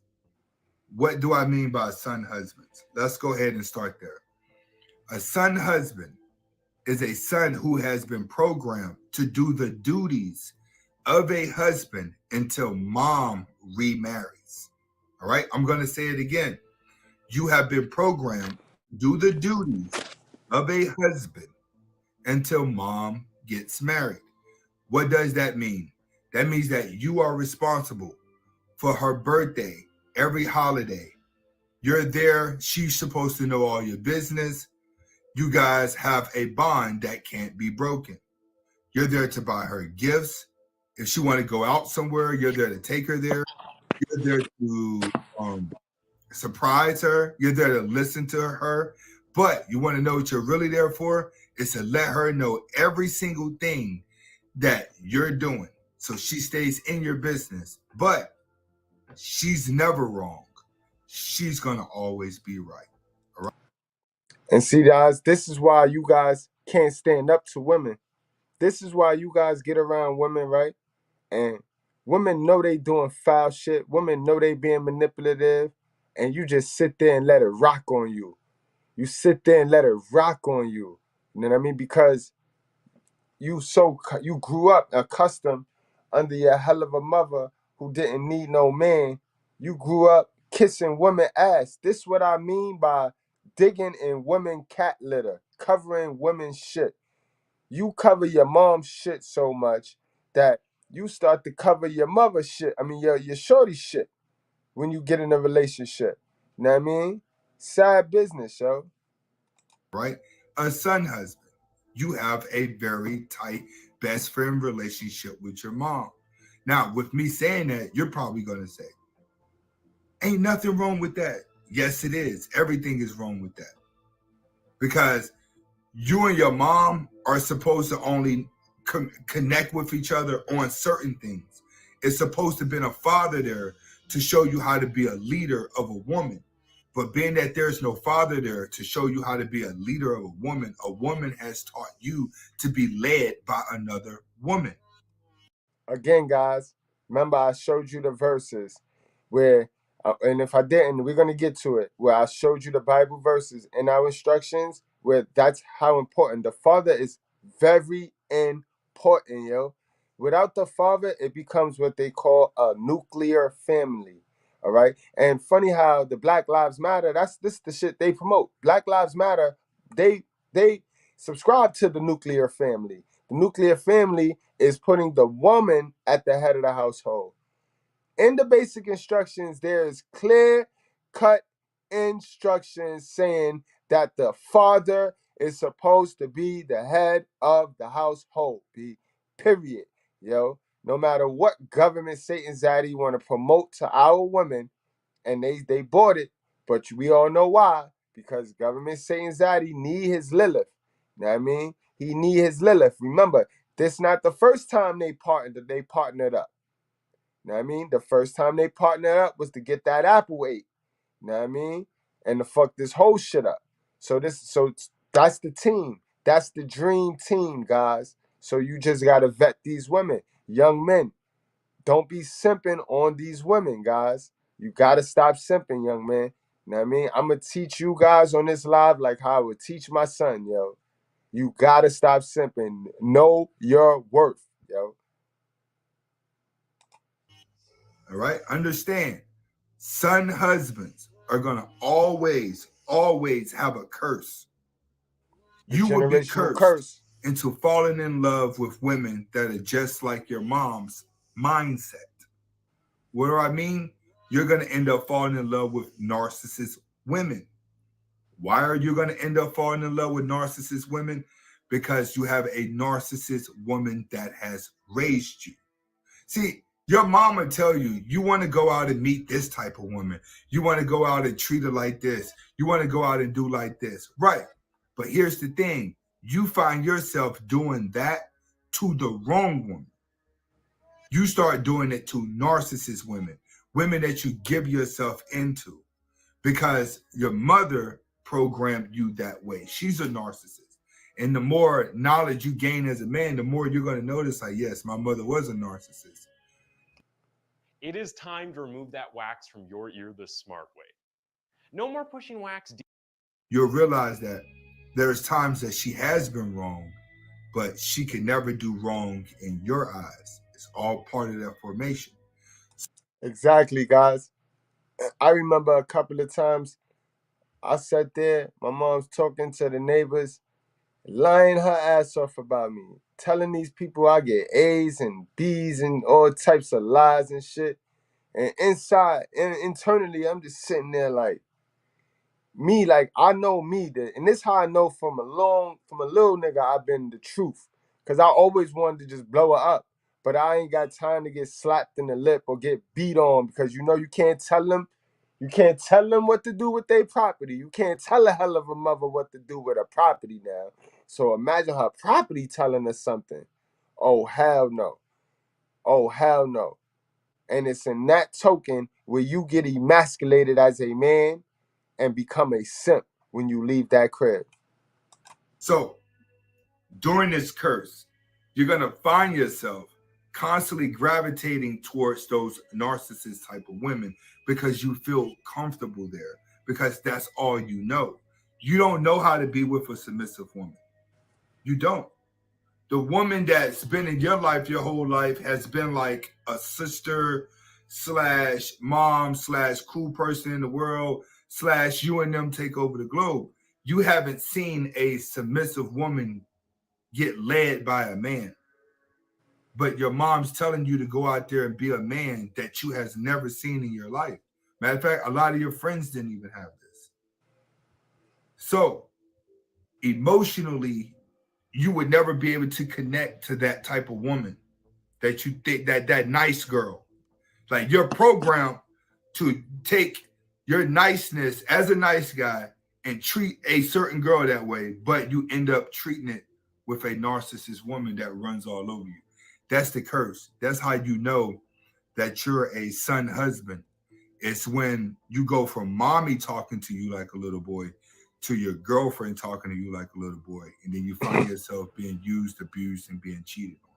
What do I mean by son husbands? Let's go ahead and start there. A son husband is a son who has been programmed to do the duties of a husband until mom remarries. All right, I'm going to say it again. You have been programmed to do the duties of a husband until mom gets married. What does that mean? That means that you are responsible for her birthday, every holiday. You're there. She's supposed to know all your business. You guys have a bond that can't be broken. You're there to buy her gifts. If she want to go out somewhere, you're there to take her there. You're there to surprise her. You're there to listen to her. But you want to know what you're really there for? Is to let her know every single thing that you're doing. So she stays in your business. But she's never wrong. She's going to always be right. All right? And see, guys, this is why you guys can't stand up to women. This is why you guys get around women, right? And women know they doing foul shit. Women know they being manipulative. And you just sit there and let it rock on you. You sit there and let it rock on you. You know what I mean? Because you grew up accustomed under your hell of a mother who didn't need no man. You grew up kissing women ass. This is what I mean by digging in women cat litter, covering women's shit. You cover your mom's shit so much that you start to cover your mother's shit. I mean, your shorty shit when you get in a relationship. You know what I mean? Sad business, yo. Right? A son husband. You have a very tight best friend relationship with your mom. Now, with me saying that, you're probably going to say, ain't nothing wrong with that. Yes, it is. Everything is wrong with that. Because you and your mom are supposed to only connect with each other on certain things. It's supposed to have been a father there to show you how to be a leader of a woman. But being that there's no father there to show you how to be a leader of a woman has taught you to be led by another woman. Again, guys, remember I showed you the verses where, and if I didn't, we're going to get to it, where I showed you the Bible verses in our instructions, where that's how important. The father is very important, yo. Without the father, it becomes what they call a nuclear family. All right. And funny how the Black Lives Matter, this the shit they promote. Black Lives Matter, they subscribe to the nuclear family. The nuclear family is putting the woman at the head of the household. In the basic instructions, there is clear-cut instructions saying that the father is supposed to be the head of the household. Period. Yo. No matter what government Satan Zaddy want to promote to our women, and they bought it, but we all know why. Because government Satan Zaddy need his Lilith. You know what I mean? He need his Lilith. Remember, this not the first time they partnered up. You know what I mean? The first time they partnered up was to get that Apple 8. You know what I mean? And to fuck this whole shit up. So that's the team. That's the dream team, guys. So you just gotta vet these women. Young men, don't be simping on these women, guys. You gotta stop simping, young man. You know what I mean? I'm gonna teach you guys on this live like how I would teach my son, yo. You gotta stop simping. Know your worth, yo. All right? Understand, son husbands are going to always have a curse. The You will be generational cursed curse. into falling in love with women that are just like your mom's mindset. What do I mean? You're going to end up falling in love with narcissist women. Why are you going to end up falling in love with narcissist women? Because you have a narcissist woman that has raised you. See, your mama tell you, you want to go out and meet this type of woman. You want to go out and treat her like this. You want to go out and do like this. Right. But here's the thing. You find yourself doing that to the wrong woman. You start doing it to narcissist women, women that you give yourself into because your mother programmed you that way. She's a narcissist. And the more knowledge you gain as a man, the more you're going to notice, like, yes, my mother was a narcissist. It is time to remove that wax from your ear the smart way. No more pushing wax. You'll realize that there's times that she has been wrong, but she can never do wrong in your eyes. It's all part of that formation. Exactly, guys. I remember a couple of times I sat there, my mom's talking to the neighbors, lying her ass off about me, telling these people I get A's and B's and all types of lies and shit. And inside and internally, I'm just sitting there like, me, like I know me, and this how I know from a little nigga I've been the truth. Cause I always wanted to just blow her up. But I ain't got time to get slapped in the lip or get beat on because you know you can't tell them what to do with their property. You can't tell a hell of a mother what to do with her property now. So imagine her property telling her something. Oh hell no. Oh hell no. And it's in that token where you get emasculated as a man and become a simp when you leave that crib. So during this curse, you're going to find yourself constantly gravitating towards those narcissist type of women because you feel comfortable there, because that's all you know. You don't know how to be with a submissive woman. You don't. The woman that's been in your life your whole life has been like a sister slash mom slash cool person in the world slash you and them take over the globe. You haven't seen a submissive woman get led by a man. But your mom's telling you to go out there and be a man that you has never seen in your life. Matter of fact, a lot of your friends didn't even have this. So emotionally, you would never be able to connect to that type of woman that you think that nice girl. Like you're programmed to take your niceness as a nice guy and treat a certain girl that way, but you end up treating it with a narcissist woman that runs all over you. That's the curse. That's how you know that you're a son husband. It's when you go from mommy talking to you like a little boy to your girlfriend talking to you like a little boy, and then you find yourself being used, abused, and being cheated on.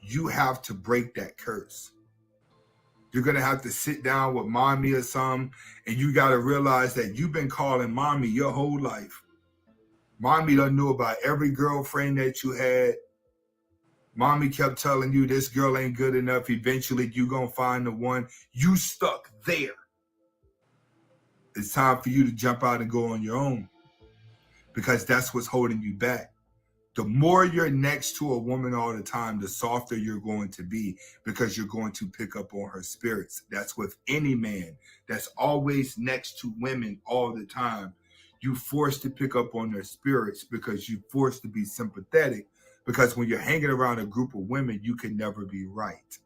You have to break that curse. You're going to have to sit down with mommy or something, and you got to realize that you've been calling mommy your whole life. Mommy done knew about every girlfriend that you had. Mommy kept telling you this girl ain't good enough. Eventually, you going to find the one. You stuck there. It's time for you to jump out and go on your own, because that's what's holding you back. The more you're next to a woman all the time, the softer you're going to be, because you're going to pick up on her spirits. That's with any man that's always next to women all the time. You're forced to pick up on their spirits because you're forced to be sympathetic, because when you're hanging around a group of women, you can never be right.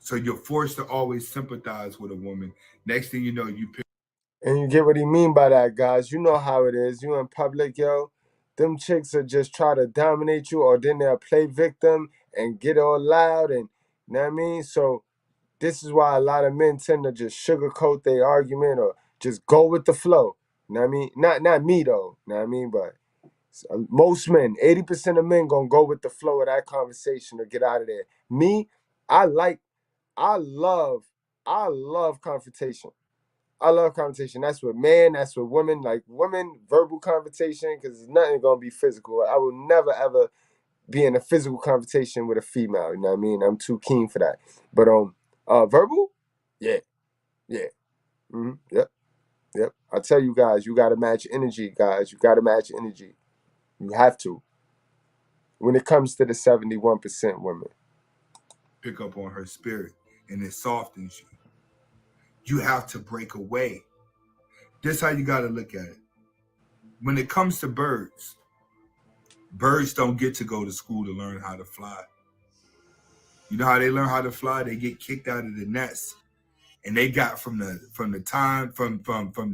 So you're forced to always sympathize with a woman. Next thing you know, you pick. And you get what he mean by that, guys. You know how it is. You in public, yo. Them chicks will just try to dominate you, or then they'll play victim and get all loud, and you know what I mean? So this is why a lot of men tend to just sugarcoat their argument or just go with the flow. You know what I mean? Not me though. You know what I mean? But most men, 80% of men gonna go with the flow of that conversation or get out of there. Me, I love confrontation. I love confrontation. That's with men, that's with women. Like women, verbal confrontation, because it's nothing gonna be physical. I will never ever be in a physical conversation with a female. You know what I mean? I'm too keen for that. But verbal, yeah, yep. I tell you guys, you gotta match energy, guys. You gotta match energy. You have to. When it comes to the 71% women, pick up on her spirit, and it softens you. You have to break away. This is how you gotta look at it. When it comes to birds don't get to go to school to learn how to fly. You know how they learn how to fly? They get kicked out of the nest, and they got from the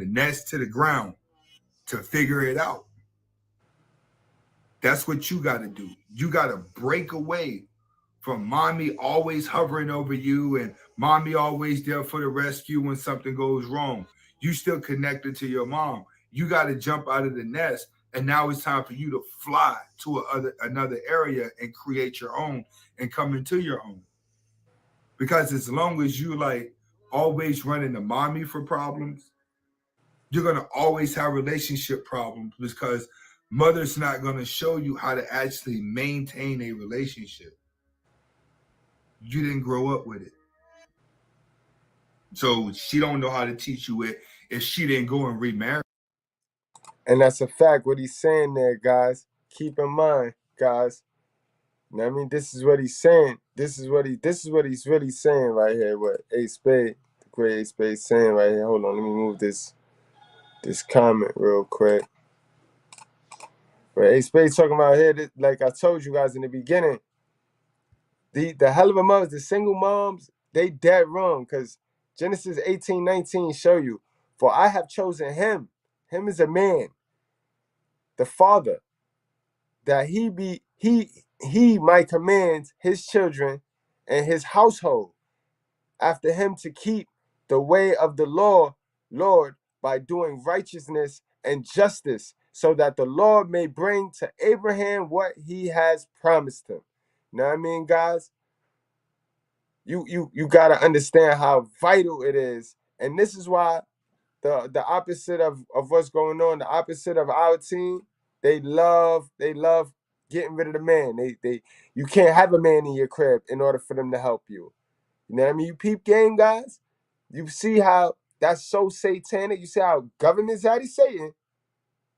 nest to the ground to figure it out. That's what you got to do. You got to break away from mommy always hovering over you and mommy always there for the rescue when something goes wrong. You still connected to your mom. You got to jump out of the nest, and now it's time for you to fly to another area and create your own and come into your own. Because as long as you like always running to mommy for problems, you're going to always have relationship problems because mother's not going to show you how to actually maintain a relationship. You didn't grow up with it. So she don't know how to teach you it if she didn't go and remarry. and that's a fact. What he's saying there, guys. Keep in mind, guys. You know what I mean? This is what he's saying. This is what he's really saying right here. What Ace Spade, the great Ace Spade, saying right here. Hold on, let me move this comment real quick. But Ace Spade talking about here, like I told you guys in the beginning, the Helluva moms, the single moms, they dead wrong, because Genesis 18:19 show you, for I have chosen him is a man, the father, that he might command his children and his household after him to keep the way of the Lord by doing righteousness and justice, so that the Lord may bring to Abraham what he has promised him. You know what I mean, guys? You gotta understand how vital it is. And this is why the opposite of what's going on, the opposite of our team, they love getting rid of the man. They you can't have a man in your crib in order for them to help you. You know what I mean? You peep game, guys. You see how that's so satanic. You see how government's out of Satan.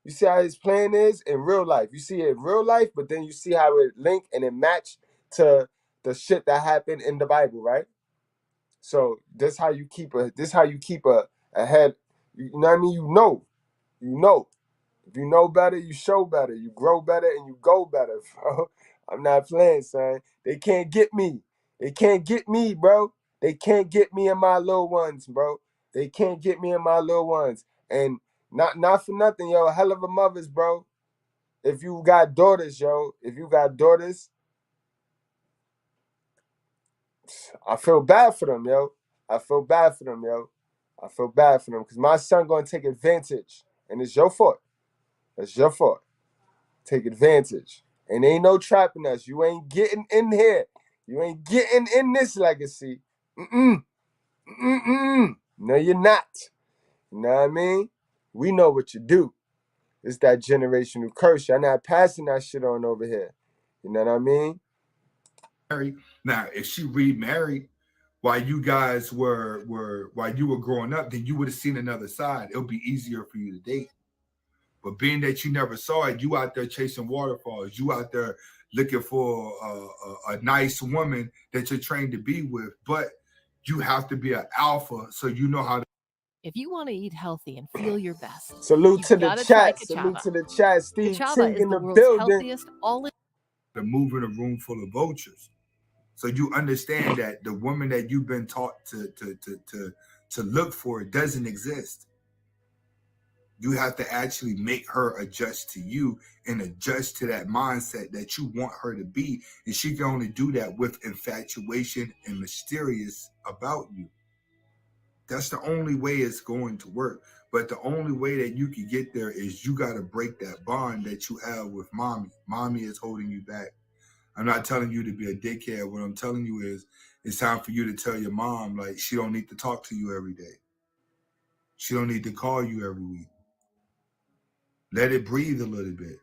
You see how his plan is in real life. You see it in real life, but then you see how it link and it match to the shit that happened in the Bible, right? So this how you keep a head. You know what I mean? You know. If you know better, you show better. You grow better and you go better, bro. I'm not playing, son. They can't get me. They can't get me, bro. They can't get me and my little ones, bro. They can't get me and my little ones. And not for nothing, yo. Helluva mothers, bro. If you got daughters, I feel bad for them, yo. I feel bad for them because my son gonna take advantage, and it's your fault. It's your fault. Take advantage, and ain't no trapping us. You ain't getting in here. You ain't getting in this legacy. No, you're not. You know what I mean? We know what you do. It's that generational curse. Y'all not passing that shit on over here. You know what I mean? Now, if she remarried while you guys were while you were growing up, then you would have seen another side. It'll be easier for you to date. But being that you never saw it, you out there chasing waterfalls. You out there looking for a nice woman that you're trained to be with. But you have to be an alpha, so you know how to. If you want to eat healthy and feel your best, salute to the chat. Salute to the chat. Steve Ting in the building. To move in a room full of vultures. So you understand that the woman that you've been taught to look for doesn't exist. You have to actually make her adjust to you and adjust to that mindset that you want her to be. And she can only do that with infatuation and mysterious about you. That's the only way it's going to work. But the only way that you can get there is you got to break that bond that you have with mommy. Mommy is holding you back. I'm not telling you to be a dickhead. What I'm telling you is it's time for you to tell your mom, like, she don't need to talk to you every day. She don't need to call you every week. Let it breathe a little bit.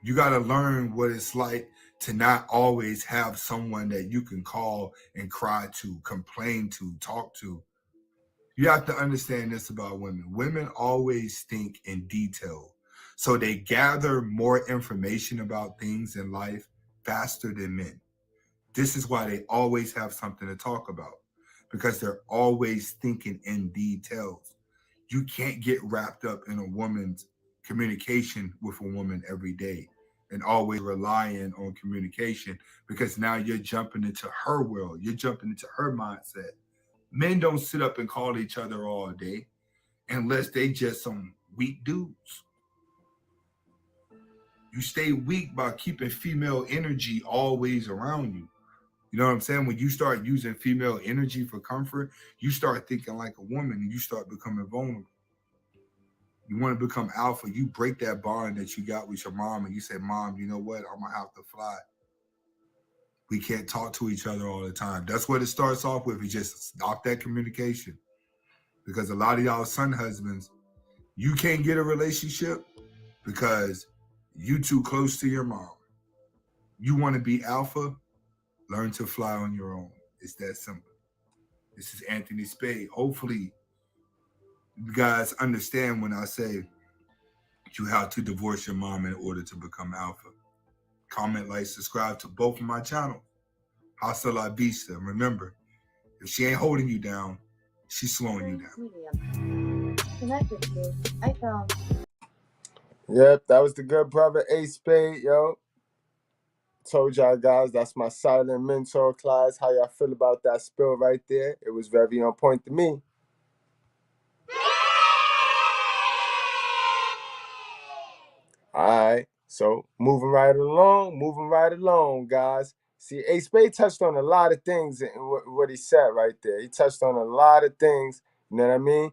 You got to learn what it's like to not always have someone that you can call and cry to, complain to, talk to. You have to understand this about women. Women always think in detail. So they gather more information about things in life faster than men. This is why they always have something to talk about, because they're always thinking in details. You can't get wrapped up in a woman's communication with a woman every day and always relying on communication, because now you're jumping into her world. You're jumping into her mindset. Men don't sit up and call each other all day unless they just some weak dudes. You stay weak by keeping female energy always around you. You know what I'm saying? When you start using female energy for comfort, you start thinking like a woman and you start becoming vulnerable. You want to become alpha, you break that bond that you got with your mom and you say, Mom, you know what? I'm going to have to fly. We can't talk to each other all the time. That's what it starts off with. You just stop that communication. Because a lot of y'all son husbands, you can't get a relationship because you too close to your mom. You want to be alpha, learn to fly on your own. It's that simple. This is Anthony Spade. Hopefully, you guys understand when I say you have to divorce your mom in order to become alpha. Comment, like, subscribe to both of my channels. Hasta la vista. Remember, if she ain't holding you down, she's slowing you down. Connected to iPhone. Yep, that was the good brother Ace Spade, yo. Told y'all guys that's my silent mentor class. How y'all feel about that spill right there? It was very on point to me. All right, so moving right along, guys. See, Ace Spade touched on a lot of things in what he said right there. He touched on a lot of things, you know what I mean?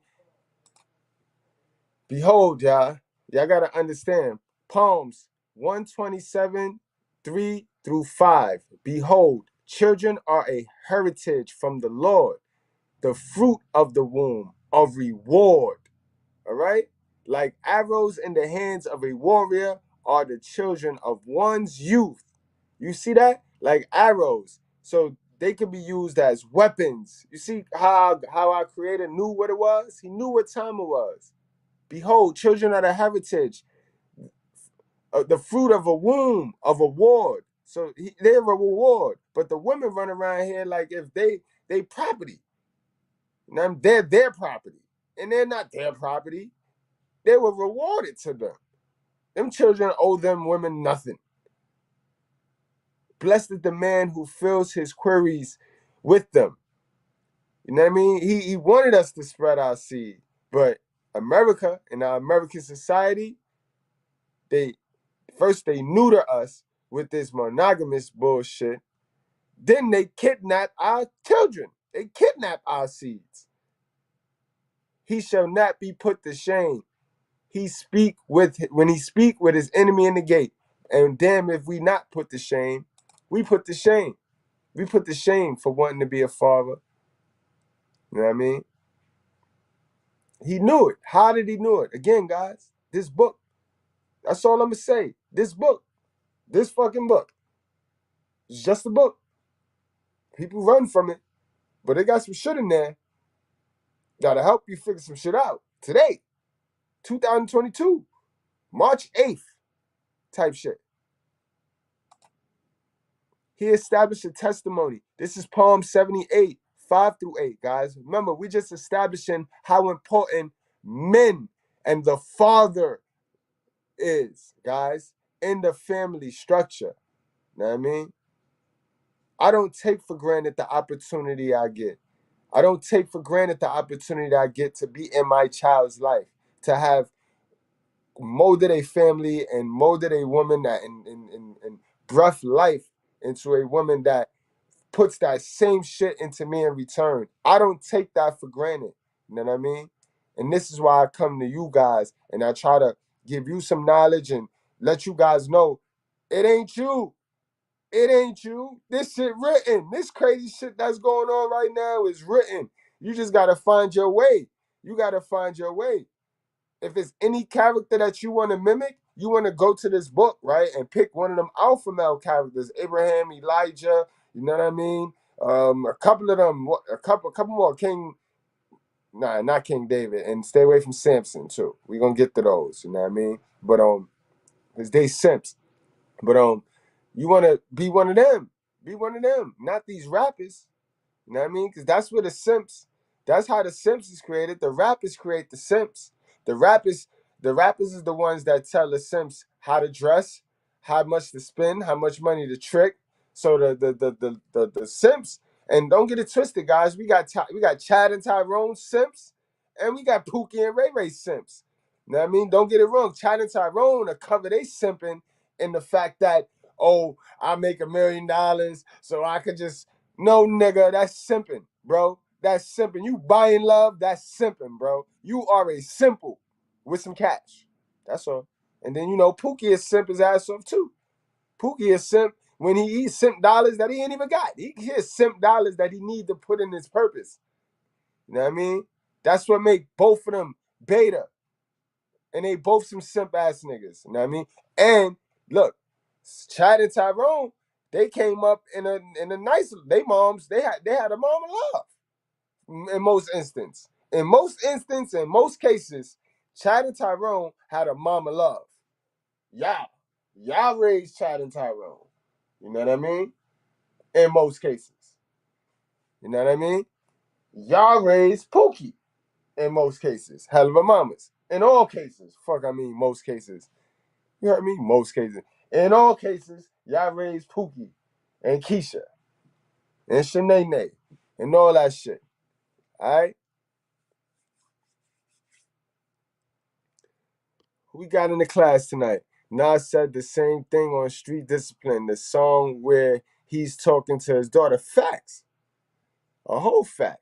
Behold, y'all got to understand. Psalms 127, 3 through 5. Behold, children are a heritage from the Lord, the fruit of the womb, a reward. All right? Like arrows in the hands of a warrior are the children of one's youth. You see that? Like arrows. So they can be used as weapons. You see how our creator knew what it was? He knew what time it was. Behold, children are the heritage, the fruit of a womb, of a ward. So they're a reward. But the women run around here like if they property. Now, they're their property. And they're not their property. They were rewarded to them. Them children owe them women nothing. Blessed is the man who fills his queries with them. You know what I mean? He wanted us to spread our seed. But America, in our American society, they neuter us with this monogamous bullshit. Then they kidnap our children. They kidnap our seeds. He shall not be put to shame. When he speak with his enemy in the gate. And damn if we not put to shame, we put to shame. We put to shame for wanting to be a father. You know what I mean? He knew it. How did he know it? Again, guys, this book. That's all I'm going to say. This book. This fucking book. It's just a book. People run from it. But it got some shit in there that'll help you figure some shit out. Today, 2022, March 8th type shit. He established a testimony. This is Psalm 78, 5 through 8, guys. Remember, we're just establishing how important men and the father is, guys, in the family structure. You know what I mean? I don't take for granted the opportunity I get. I don't take for granted the opportunity I get to be in my child's life, to have molded a family and molded a woman that and breathed life into a woman that puts that same shit into me in return. I don't take that for granted. You know what I mean? And this is why I come to you guys and I try to give you some knowledge and let you guys know it ain't you. It ain't you. This shit written. This crazy shit that's going on right now is written. You just got to find your way. You got to find your way. If it's any character that you want to mimic, you want to go to this book, right, and pick one of them alpha male characters, Abraham, Elijah, you know what I mean? A couple of them, a couple more, not King David, and stay away from Samson too. We're gonna get to those, you know what I mean? But because they Simps. But you wanna be one of them. Be one of them, not these rappers. You know what I mean? Because that's how the Simps is created. The rappers create the Simps. The rappers, the rappers is the ones that tell the Simps how to dress, how much to spend, how much money to trick. So the Simps, and don't get it twisted, guys. We got Chad and Tyrone Simps, and we got Pookie and Ray Ray Simps. You know what I mean? Don't get it wrong. Chad and Tyrone are cover they simping in the fact that, oh, I make $1 million, so I could just, no, nigga, that's simping, bro. That's simping. You buying love, that's simping, bro. You are a simple with some cash. That's all. And then, Pookie is simp his ass off, too. Pookie is simp when he eats simp dollars that he ain't even got. He has simp dollars that he need to put in his purpose. You know what I mean? That's what make both of them beta. And they both some simp ass niggas. You know what I mean? And look, Chad and Tyrone, they came up in a nice. They moms, they had a mom of love. In most instances, in most cases, Chad and Tyrone had a mama love. Y'all raised Chad and Tyrone. You know what I mean? In most cases, you know what I mean? Y'all raised Pookie. In most cases, Helluva mamas. In all cases, most cases. You heard me? Most cases. In all cases, y'all raised Pookie and Keisha and Shanae and all that shit. All right? Who we got in the class tonight? Nas said the same thing on Street Discipline, the song where he's talking to his daughter. Facts. A whole fact.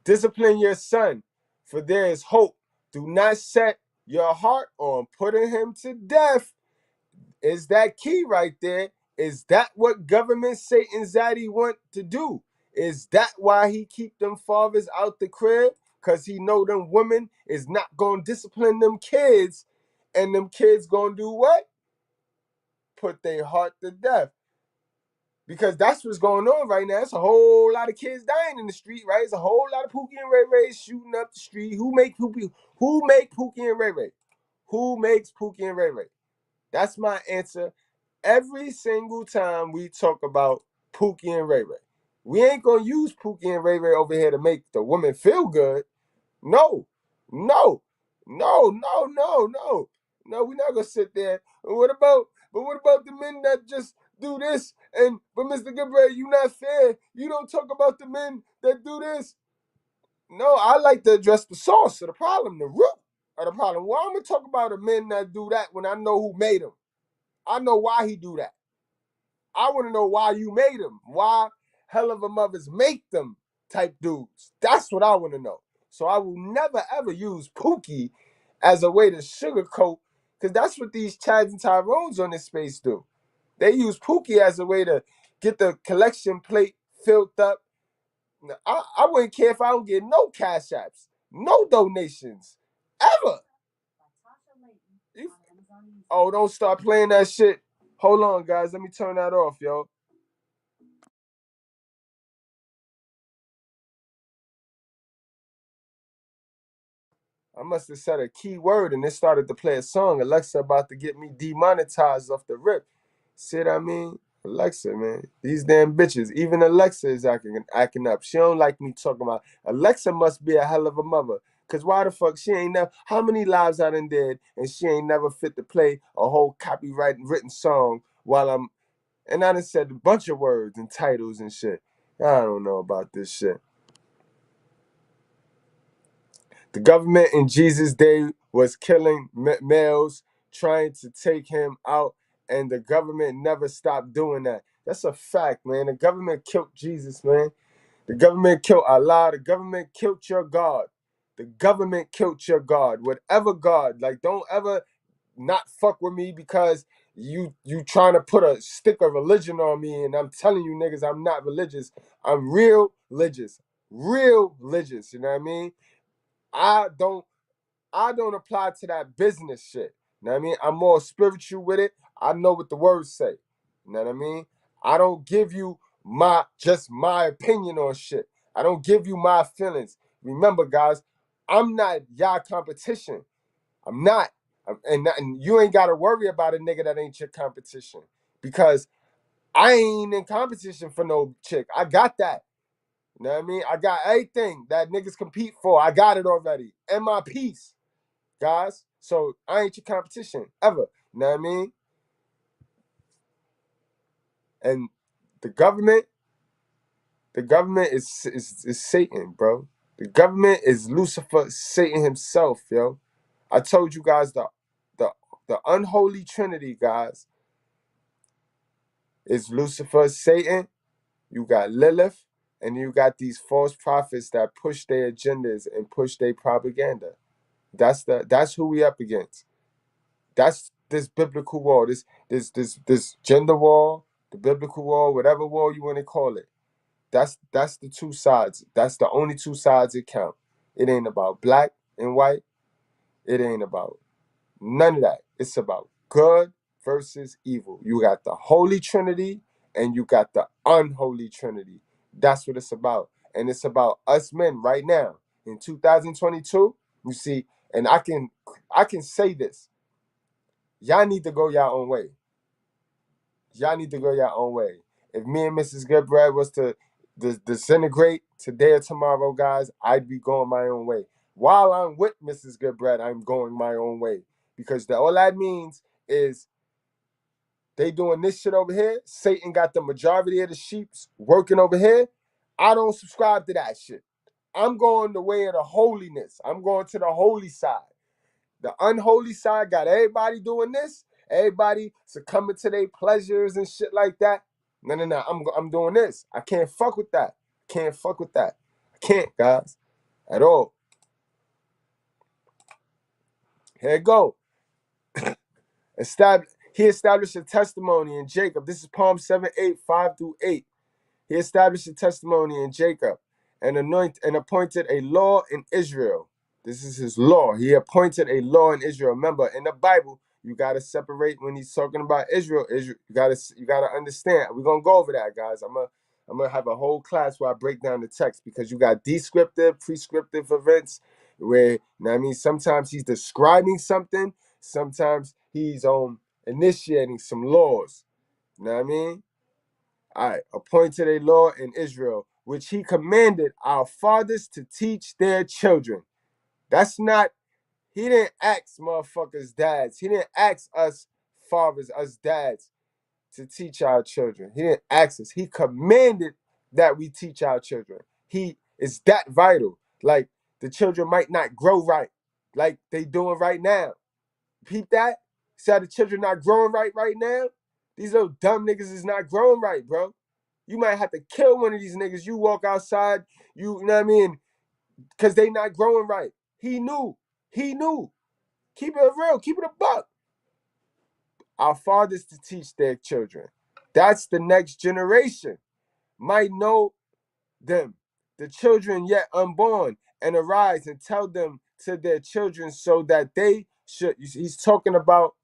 Discipline your son, for there is hope. Do not set your heart on putting him to death. Is that key right there? Is that what government Satan Zaddy want to do? Is that why he keep them fathers out the crib? Because he know them women is not going to discipline them kids. And them kids going to do what? Put their heart to death. Because that's what's going on right now. It's a whole lot of kids dying in the street, right? It's a whole lot of Pookie and Ray Ray shooting up the street. Who make Pookie and Ray Ray? Who makes Pookie and Ray Ray? That's my answer. Every single time we talk about Pookie and Ray Ray. We ain't gonna use Pookie and Ray Ray over here to make the woman feel good. No, no, no, no, no, no. No, we're not gonna sit there. But what about the men that just do this? But Mr. Gabriel, you not fair. You don't talk about the men that do this. No, I like to address the source of the problem, the root of the problem. Why I'm gonna talk about the men that do that when I know who made them? I know why he do that. I want to know why you made him. Why Helluva mothers make them type dudes. That's what I want to know. So I will never ever use Pookie as a way to sugarcoat, because that's what these Chads and Tyrones on this space do. They use Pookie as a way to get the collection plate filled up. I wouldn't care if I don't get no cash apps, no donations, ever. Oh, don't start playing that shit. Hold on, guys. Let me turn that off, yo. I must have said a key word and it started to play a song. Alexa about to get me demonetized off the rip. See what I mean? Alexa, man. These damn bitches. Even Alexa is acting up. She don't like me talking about. Alexa must be a hell of a mother. Cause why the fuck she ain't never, how many lives I done did and she ain't never fit to play a whole copyright written song while and I done said a bunch of words and titles and shit. I don't know about this shit. The government in Jesus' day was killing males, trying to take him out, and the government never stopped doing that. That's a fact, man. The government killed Jesus, man. The government killed Allah. The government killed your God. The government killed your God. Whatever God, like, don't ever not fuck with me because you trying to put a stick of religion on me, and I'm telling you niggas I'm not religious. I'm real religious. Real religious, you know what I mean? I don't apply to that business shit. You know what I mean? I'm more spiritual with it. I know what the words say. You know what I mean? I don't give you just my opinion on shit. I don't give you my feelings. Remember, guys, I'm not y'all competition. I'm not. And you ain't got to worry about a nigga that ain't your competition, because I ain't in competition for no chick. I got that. You know what I mean? I got everything that niggas compete for. I got it already. And my peace, guys. So I ain't your competition ever. You know what I mean? And the government is Satan, bro. The government is Lucifer, Satan himself, yo. I told you guys the unholy trinity, guys, is Lucifer, Satan. You got Lilith, and you got these false prophets that push their agendas and push their propaganda. That's who we up against. That's this biblical war, this gender war, the biblical war, whatever war you want to call it. That's the two sides. That's the only two sides that count. It ain't about black and white. It ain't about none of that. It's about good versus evil. You got the Holy Trinity and you got the unholy Trinity. That's what it's about. And it's about us men right now in 2022. You see, and I can say this. Y'all need to go your own way. Y'all need to go your own way. If me and Mrs. Goodbread was to disintegrate today or tomorrow, guys, I'd be going my own way. While I'm with Mrs. Goodbread, I'm going my own way. Because all that means is they doing this shit over here. Satan got the majority of the sheeps working over here. I don't subscribe to that shit. I'm going the way of the holiness. I'm going to the holy side. The unholy side got everybody doing this. Everybody succumbing to their pleasures and shit like that. No. I'm doing this. I can't fuck with that. Can't fuck with that. I can't, guys. At all. Here it go. He established a testimony in Jacob. This is Psalm 7:8, 5-8. He established a testimony in Jacob and appointed a law in Israel. This is his law. He appointed a law in Israel. Remember, in the Bible, you gotta separate when he's talking about Israel. You gotta understand. We're gonna go over that, guys. I'm gonna have a whole class where I break down the text, because you got descriptive, prescriptive events where, you know what I mean, sometimes he's describing something, sometimes he's initiating some laws. You know what I mean? All right, appointed a law in Israel, which he commanded our fathers to teach their children. That's not, he didn't ask motherfuckers dads. He didn't ask us fathers, us dads, to teach our children. He didn't ask us. He commanded that we teach our children. He is that vital. Like, the children might not grow right, like they doing right now. Peep that? See how the children not growing right now? These little dumb niggas is not growing right, bro. You might have to kill one of these niggas. You walk outside, you know what I mean? Because they not growing right. He knew. Keep it real. Keep it a buck. Our fathers to teach their children. That's the next generation. Might know them, the children yet unborn, and arise and tell them to their children, so that they should. He's talking about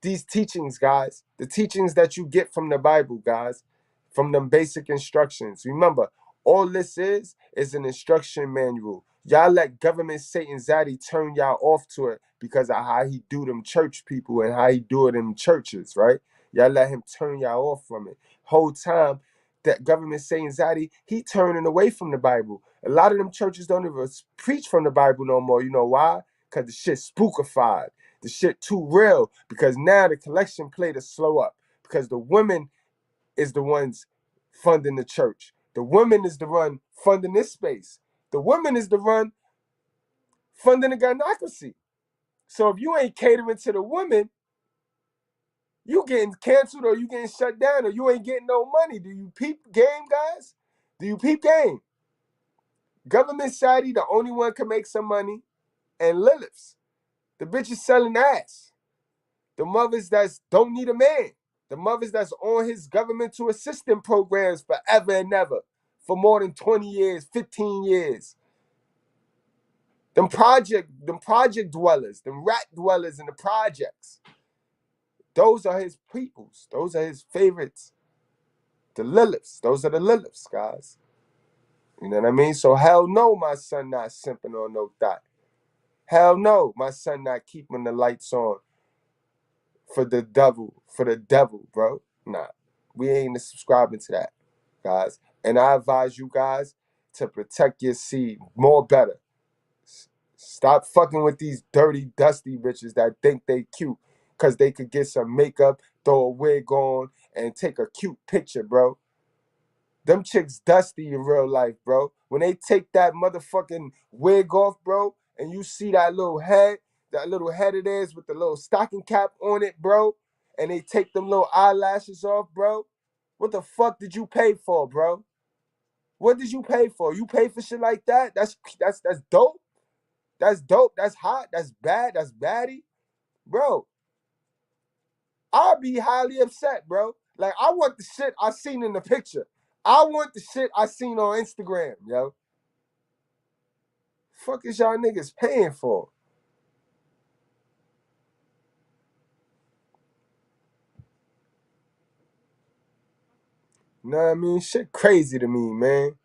these teachings, guys. The teachings that you get from the Bible, guys, from them basic instructions. Remember, all this is an instruction manual. Y'all let government Satan Zaddy turn y'all off to it because of how he do them church people and how he do it in churches, right? Y'all let him turn y'all off from it. Whole time that government Satan Zaddy, he turning away from the Bible. A lot of them churches don't even preach from the Bible no more. You know why? Because the shit spookified. The shit too real, because now the collection plate is slow up, because the women is the ones funding the church. The woman is the one funding this space. The woman is the one funding the gynocracy. So if you ain't catering to the women, you getting canceled or you getting shut down or you ain't getting no money. Do you peep game, guys? Do you peep game? Government Saudi, the only one can make some money, and Lilith's. The bitch is selling ass. The mothers that don't need a man. The mothers that's on his governmental assistance programs forever and ever. For more than 20 years, 15 years. Them project dwellers, them rat dwellers in the projects. Those are his peoples. Those are his favorites. The Liliths. Those are the Liliths, guys. You know what I mean? So hell no, my son not simping on no thought. Hell no, my son not keeping the lights on for the devil, bro. Nah, we ain't subscribing to that, guys. And I advise you guys to protect your seed more better. Stop fucking with these dirty, dusty bitches that think they cute because they could get some makeup, throw a wig on, and take a cute picture, bro. Them chicks dusty in real life, bro. When they take that motherfucking wig off, bro, and you see that little head of theirs with the little stocking cap on it, bro, and they take them little eyelashes off, bro, what the fuck did you pay for, bro? What did you pay for? You pay for shit like that? That's dope. That's dope. That's hot. That's bad. That's baddie. Bro, I'll be highly upset, bro. Like, I want the shit I seen in the picture. I want the shit I seen on Instagram, yo. Fuck is y'all niggas paying for? You know what I mean? Shit crazy to me, man.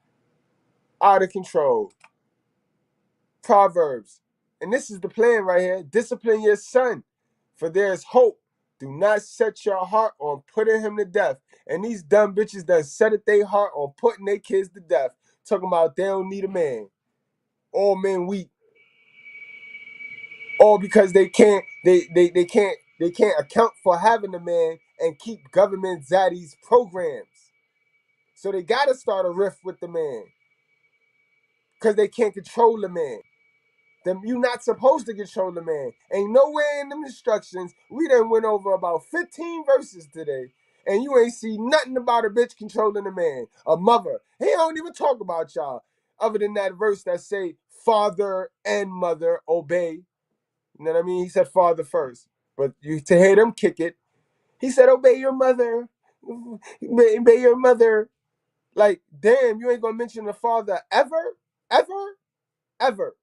Out of control. Proverbs. And this is the plan right here. Discipline your son, for there is hope. Do not set your heart on putting him to death. And these dumb bitches that set it their heart on putting their kids to death. Talking about they don't need a man. All men weak. All because they can't account for having a man and keep government zaddies programs. So they gotta start a rift with the man. Because they can't control the man. Then you not supposed to control the man. Ain't nowhere in them instructions. We done went over about 15 verses today. And you ain't see nothing about a bitch controlling a man. A mother. He don't even talk about y'all. Other than that verse that say, father and mother obey. You know what I mean? He said father first. But you to hear them kick it, he said, obey your mother. Obey your mother. Like, damn, you ain't gonna mention the father ever? Ever? Ever.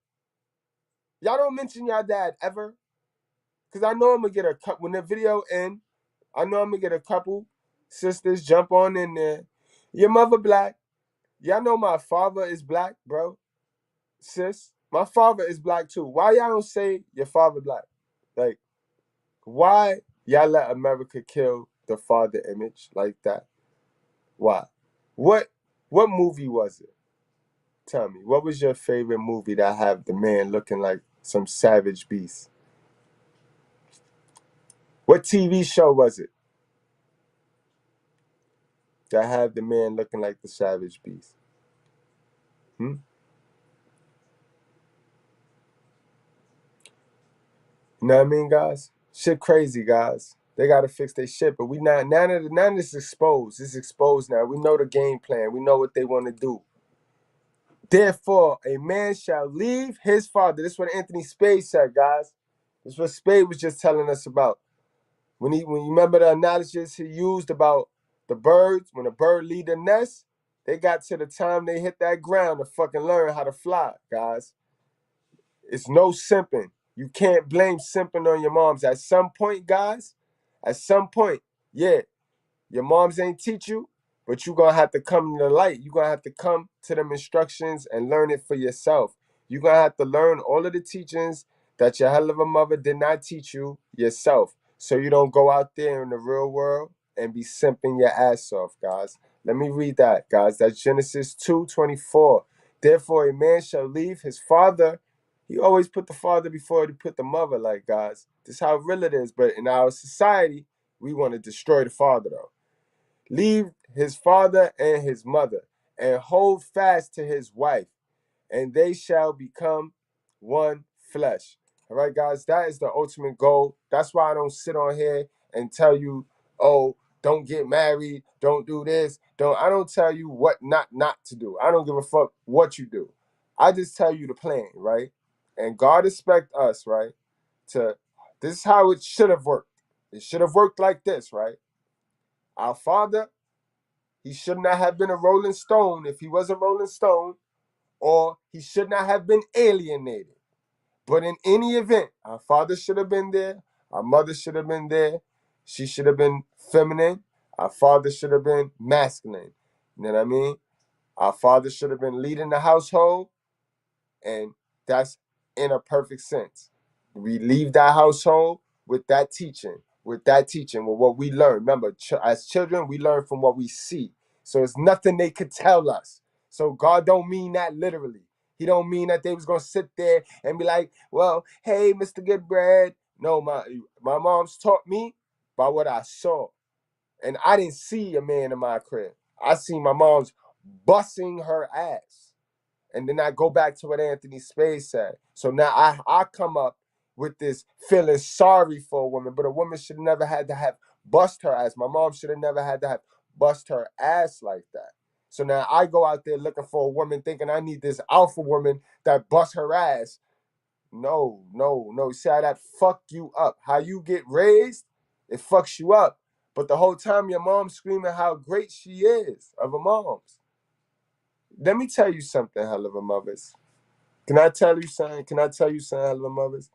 Y'all don't mention y'all dad ever? Because I know I'm gonna get a couple when the video end, I know I'm gonna get a couple sisters jump on in there. Your mother black. Y'all know my father is black, bro. Sis. My father is black too. Why y'all don't say your father black? Like, why y'all let America kill the father image like that? Why? What movie was it? Tell me, what was your favorite movie that have the man looking like some savage beast? What TV show was it that had the man looking like the savage beast? You know what I mean, guys? Shit crazy, guys. They gotta fix their shit, but we not none of this exposed. It's exposed now. We know the game plan. We know what they want to do. Therefore, a man shall leave his father. This is what Anthony Spade said, guys. This is what Spade was just telling us about. When you remember the analysis he used about the birds, when a bird leave the nest, they got to the time they hit that ground to fucking learn how to fly, guys. It's no simping. You can't blame simping on your moms. At some point, guys, at some point, yeah, your moms ain't teach you, but you're going to have to come to the light. You're going to have to come to them instructions and learn it for yourself. You're going to have to learn all of the teachings that your hell of a mother did not teach you yourself. So you don't go out there in the real world and be simping your ass off, guys. Let me read that, guys. That's Genesis 2:24. Therefore, a man shall leave his father. He always put the father before he put the mother, like, guys. This is how real it is. But in our society, we want to destroy the father, though. Leave his father and his mother, and hold fast to his wife, and they shall become one flesh. All right, guys, that is the ultimate goal. That's why I don't sit on here and tell you, oh, don't get married, don't do this. I don't tell you what not to do. I don't give a fuck what you do. I just tell you the plan, right? And God expect us, right? This is how it should have worked. It should have worked like this, right? Our father, he should not have been a Rolling Stone if he was a Rolling Stone, or he should not have been alienated. But in any event, our father should have been there. Our mother should have been there. She should have been feminine. Our father should have been masculine. You know what I mean? Our father should have been leading the household, and that's in a perfect sense. We leave that household with that teaching, with what we learn. Remember, as children, we learn from what we see. So it's nothing they could tell us. So God don't mean that literally. He don't mean that they was gonna sit there and be like, well, hey, Mr. Good Bread. No, my mom's taught me by what I saw. And I didn't see a man in my crib. I seen my mom's busting her ass. And then I go back to what Anthony Spade said. So now I come up with this feeling sorry for a woman, but a woman should never had to have bust her ass. My mom should have never had to have bust her ass like that. So now I go out there looking for a woman thinking I need this alpha woman that bust her ass. No. See how that fuck you up. How you get raised, it fucks you up. But the whole time your mom's screaming how great she is of a mom's. Let me tell you something, Helluva mothers. Can I tell you something, Helluva mothers?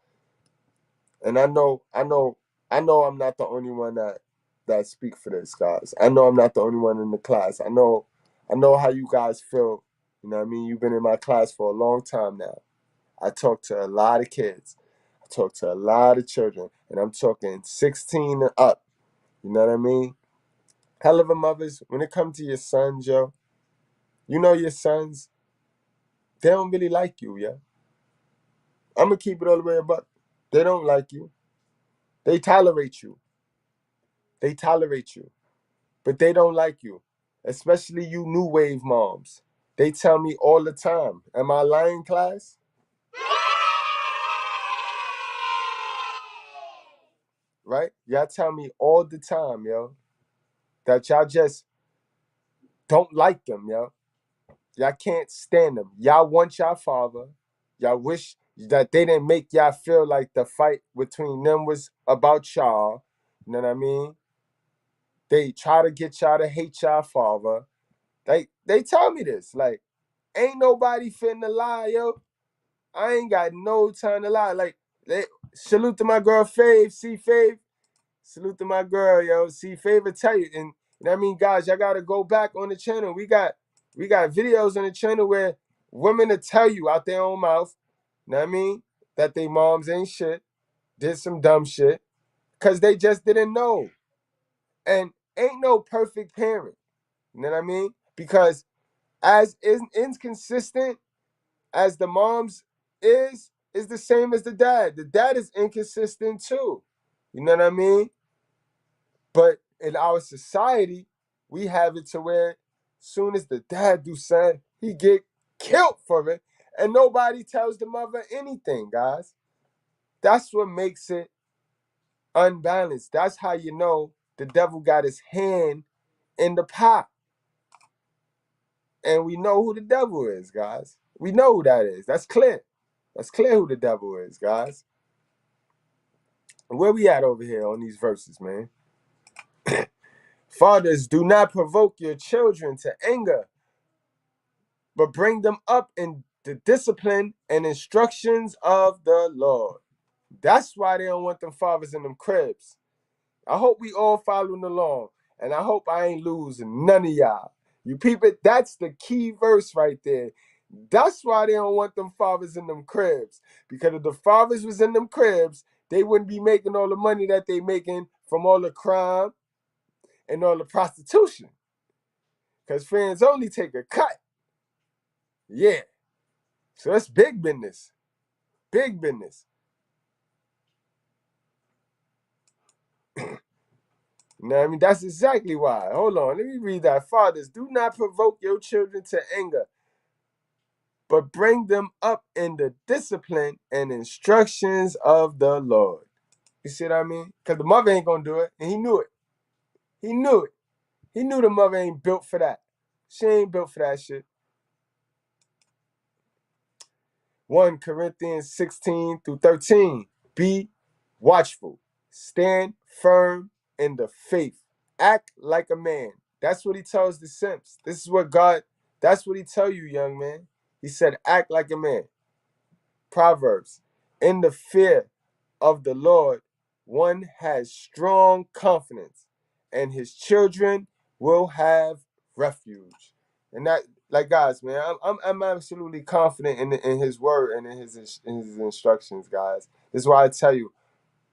And I know I'm not the only one that speak for this, guys. I know I'm not the only one in the class. I know how you guys feel. You know what I mean? You've been in my class for a long time now. I talk to a lot of kids. I talk to a lot of children. And I'm talking 16 and up. You know what I mean? Helluva mothers, when it comes to your sons, yo, you know your sons, they don't really like you, yeah. I'm going to keep it all the way about. They don't like you. They tolerate you. But they don't like you. Especially you new wave moms. They tell me all the time. Am I lying, class? Right? Y'all tell me all the time, yo, that y'all just don't like them, yo. Y'all can't stand them. Y'all want y'all father. Y'all wish that they didn't make y'all feel like the fight between them was about y'all. You know what I mean? They try to get y'all to hate y'all father. They tell me this. Like, ain't nobody finna lie, yo. I ain't got no time to lie. Like, salute to my girl Fave, see Fave. Salute to my girl, yo. See Fave will tell you. And you know what I mean, guys, y'all gotta go back on the channel. We got videos on the channel where women will tell you out their own mouth, you know what I mean, that they moms ain't shit, did some dumb shit, because they just didn't know. And ain't no perfect parent. You know what I mean? Because as inconsistent as the moms is the same as the dad. The dad is inconsistent too. You know what I mean? But in our society, we have it to where soon as the dad do something, he get killed for it. And nobody tells the mother anything, guys. That's what makes it unbalanced. That's how you know the devil got his hand in the pot. And we know who the devil is, guys. We know who that is. That's clear. That's clear who the devil is, guys. Where we at over here on these verses, man? Fathers, do not provoke your children to anger, but bring them up in the discipline and instructions of the Lord. That's why they don't want them fathers in them cribs. I hope we all following along, and I hope I ain't losing none of y'all. You people, that's the key verse right there. That's why they don't want them fathers in them cribs. Because if the fathers was in them cribs, they wouldn't be making all the money that they making from all the crime and all the prostitution. Because fans only take a cut. Yeah. So that's big business. Big business. You know what I mean? That's exactly why. Hold on. Let me read that. Fathers, do not provoke your children to anger, but bring them up in the discipline and instructions of the Lord. You see what I mean? Because the mother ain't going to do it, and he knew it. He knew it. He knew the mother ain't built for that. She ain't built for that shit. 1 Corinthians 16 through 13. Be watchful. Stand firm in the faith. Act like a man. That's what he tells the Simps. This is what God, that's what he tell you, young man. He said, act like a man. Proverbs. In the fear of the Lord, one has strong confidence, and his children will have refuge. And that, like, guys, man, I'm absolutely confident in his word and in his instructions, guys. This is why I tell you,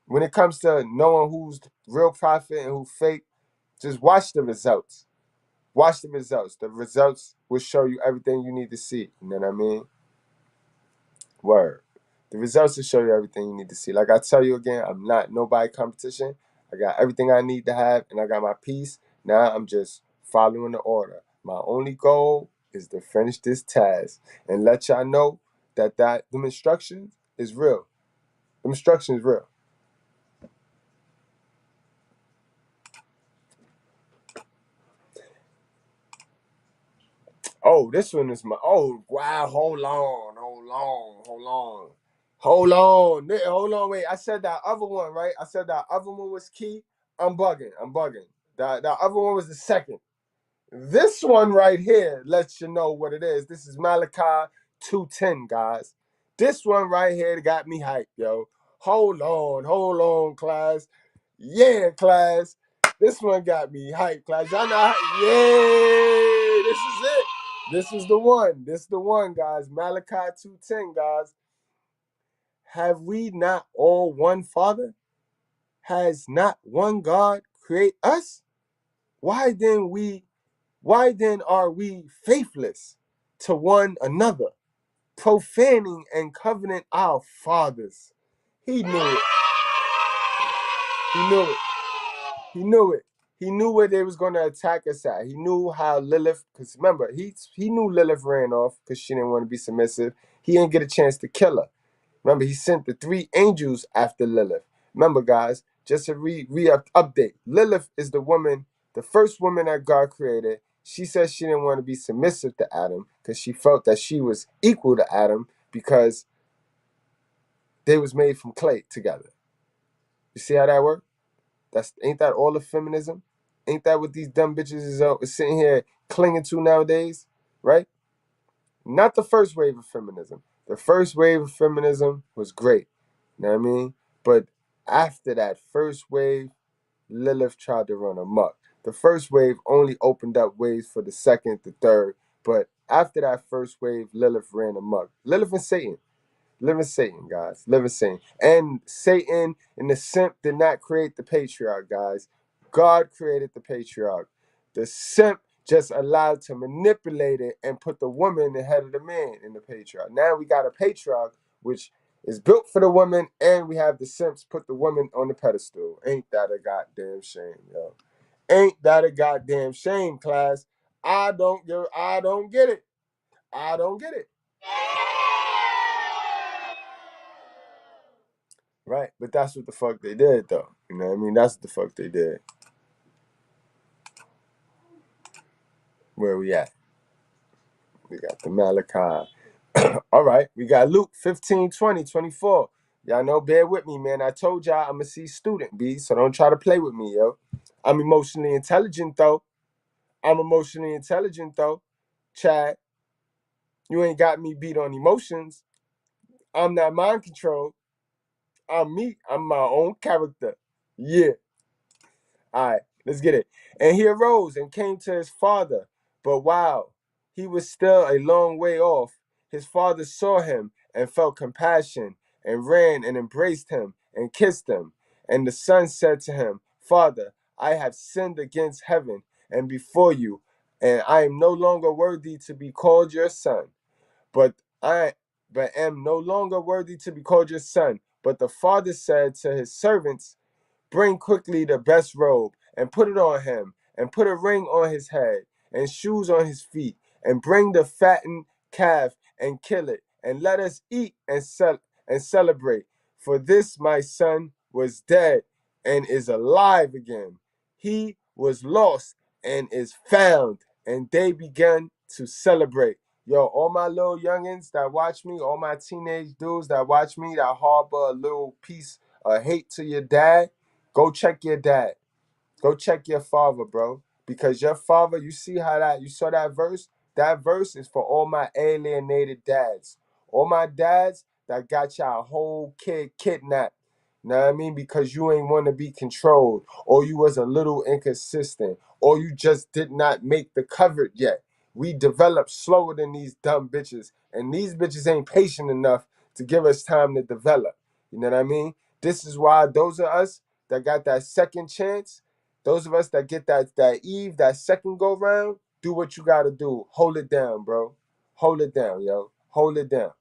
when it comes to knowing who's real prophet and who fake, just watch the results. Watch the results. The results will show you everything you need to see. You know what I mean? Word. The results will show you everything you need to see. Like I tell you again, I'm not nobody competition. I got everything I need to have, and I got my piece. Now I'm just following the order. My only goal is to finish this task and let y'all know that them instructions is real. Them instructions is real. Oh, this one is my. Oh, wow. Hold on. Wait, I said that other one, right? I said that other one was key. I'm bugging. That other one was the second. This one right here lets you know what it is. This is Malachi 2:10, guys. This one right here got me hyped, yo. Hold on, class. Yeah, class. This one got me hyped, class. Y'all know yeah, this is it. This is the one. This is the one, guys. Malachi 2:10, guys. Have we not all one Father? Has not one God create us? Why then are we faithless to one another, profaning and covenant our fathers? He knew it. He knew it. He knew it. He knew where they was going to attack us at. He knew how Lilith, because remember, he knew Lilith ran off because she didn't want to be submissive. He didn't get a chance to kill her. Remember, he sent the 3 angels after Lilith. Remember, guys, just a update. Lilith is the woman, the first woman that God created. She said she didn't want to be submissive to Adam because she felt that she was equal to Adam because they was made from clay together. You see how that worked? Ain't that all of feminism? Ain't that what these dumb bitches is sitting here clinging to nowadays? Right? Not the first wave of feminism. The first wave of feminism was great. You know what I mean? But after that first wave, Lilith tried to run amok. The first wave only opened up ways for the second, the third. But after that first wave, Lilith ran amok. Lilith and Satan. Living Satan, guys. Living Satan. And Satan and the simp did not create the patriarch, guys. God created the patriarch. The simp just allowed to manipulate it and put the woman ahead of the man in the patriarch. Now we got a patriarch, which is built for the woman, and we have the simps put the woman on the pedestal. Ain't that a goddamn shame, yo? Ain't that a goddamn shame, class? I don't get it. I don't get it. Right, but that's what the fuck they did, though. You know what I mean? That's what the fuck they did. Where we at? We got the Malachi. All right, we got Luke 15, 20, 24. Y'all know, bear with me, man. I told y'all I'm a C student, B, so don't try to play with me, yo. I'm emotionally intelligent, though. Chad, you ain't got me beat on emotions. I'm not mind controlled. I'm me. I'm my own character. Yeah. All right, let's get it. And he arose and came to his father. But while he was still a long way off, his father saw him and felt compassion and ran and embraced him and kissed him. And the son said to him, Father, I have sinned against heaven and before you, and I am no longer worthy to be called your son. But am no longer worthy to be called your son. But the father said to his servants, Bring quickly the best robe and put it on him, and put a ring on his head and shoes on his feet, and bring the fattened calf and kill it, and let us eat and celebrate. For this my son was dead and is alive again. He was lost and is found. And they began to celebrate. Yo, all my little youngins that watch me, all my teenage dudes that watch me, that harbor a little piece of hate to your dad, go check your dad. Go check your father, bro. Because your father, you saw that verse? That verse is for all my alienated dads. All my dads that got y'all whole kid kidnapped. Know what I mean? Because you ain't want to be controlled, or you was a little inconsistent, or you just did not make the cover yet. We develop slower than these dumb bitches, and these bitches ain't patient enough to give us time to develop. You know what I mean? This is why those of us that got that second chance, those of us that get that second go round, do what you gotta do. Hold it down, bro. Hold it down, yo. Hold it down.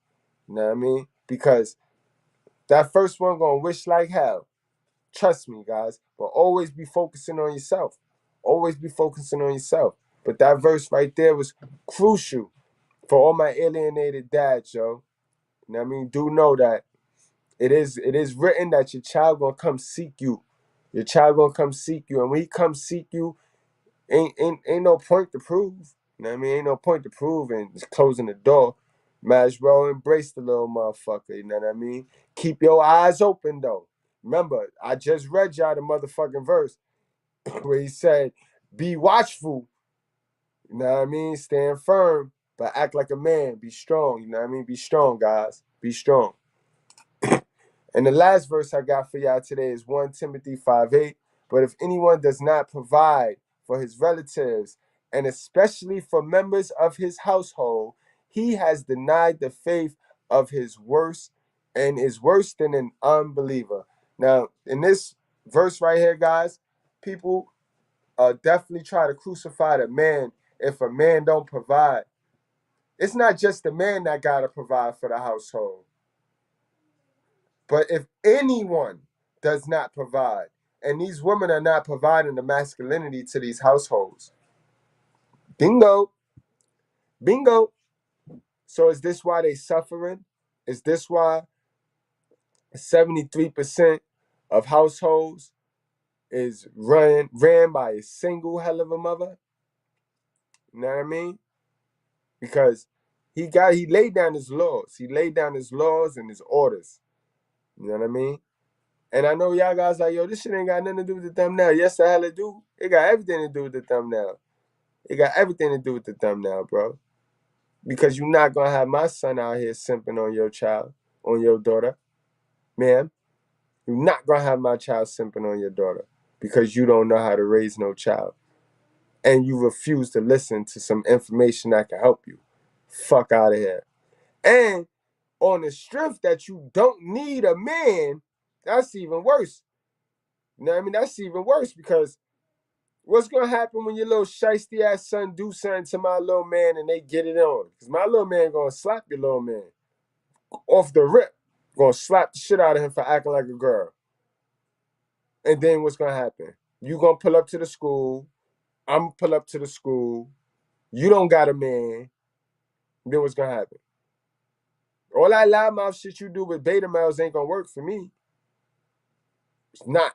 You know what I mean? Because that first one gonna wish like hell. Trust me, guys. But always be focusing on yourself. Always be focusing on yourself. But that verse right there was crucial for all my alienated dads, yo. You know what I mean? Do know that it is written that your child gonna come seek you. Your child gonna come seek you. And when he comes seek you, ain't no point to prove. You know what I mean? Ain't no point to prove and just closing the door. Might as well embrace the little motherfucker. You know what I mean? Keep your eyes open though. Remember, I just read y'all the motherfucking verse where he said, be watchful. You know what I mean? Stand firm, but act like a man. Be strong. You know what I mean? Be strong, guys. Be strong. And the last verse I got for y'all today is 1 Timothy 5:8. But if anyone does not provide for his relatives, and especially for members of his household, he has denied the faith of his worst and is worse than an unbeliever. Now, in this verse right here, guys, people definitely try to crucify the man if a man don't provide. It's not just the man that got to provide for the household. But if anyone does not provide, and these women are not providing the masculinity to these households, bingo, bingo. So is this why they suffering? Is this why 73% of households is ran by a single hell of a mother? You know what I mean? Because he laid down his laws. He laid down his laws and his orders. You know what I mean? And I know y'all guys like, yo, this shit ain't got nothing to do with the thumbnail. Yes, the hell it do. It got everything to do with the thumbnail. It got everything to do with the thumbnail, bro. Because you're not going to have my son out here simping on your child, on your daughter. Ma'am, you're not going to have my child simping on your daughter because you don't know how to raise no child. And you refuse to listen to some information that can help you. Fuck out of here. And on the strength that you don't need a man, that's even worse. You know what I mean? That's even worse because what's going to happen when your little shiesty ass son do something to my little man and they get it on? Because my little man going to slap your little man off the rip. Going to slap the shit out of him for acting like a girl. And then what's going to happen? You going to pull up to the school. I'm going to pull up to the school. You don't got a man. Then what's going to happen? All that loudmouth shit you do with beta males ain't going to work for me. It's not.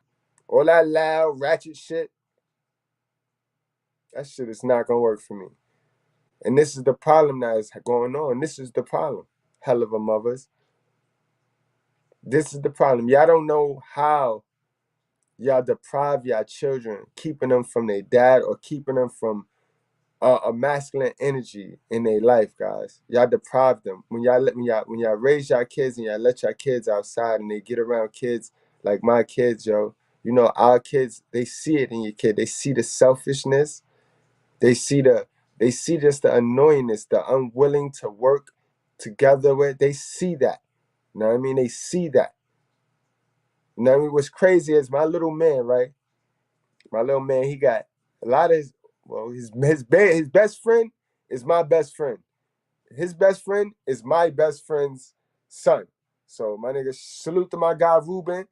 All that loud, ratchet shit, that shit is not going to work for me. And this is the problem that is going on. This is the problem. Hell of a mothers. This is the problem. Y'all don't know how y'all deprive y'all children, keeping them from their dad or keeping them from a masculine energy in their life, guys. Y'all deprive them. When y'all raise y'all kids and y'all let y'all kids outside and they get around kids like my kids, yo. You know, our kids, they see it in your kid. They see the selfishness. They see just the annoyingness, the unwilling to work together with. They see that. You know what I mean? They see that. You know what I mean? What's crazy is my little man, right? My little man, he got a lot of his best friend is my best friend. His best friend is my best friend's son. So my nigga, salute to my guy Ruben,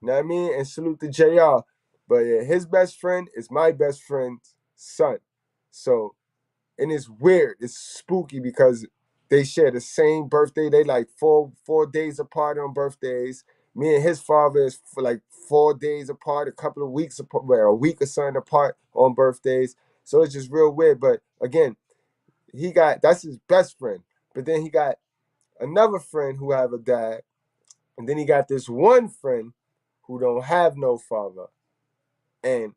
you know what I mean? And salute to JR. But yeah, his best friend is my best friend's son. So, and it's weird, it's spooky because they share the same birthday. They like four days apart on birthdays. Me and his father is for like 4 days apart, a couple of weeks apart, well, a week or something apart on birthdays. So it's just real weird. But again, that's his best friend. But then he got another friend who have a dad. And then he got this one friend who don't have no father. And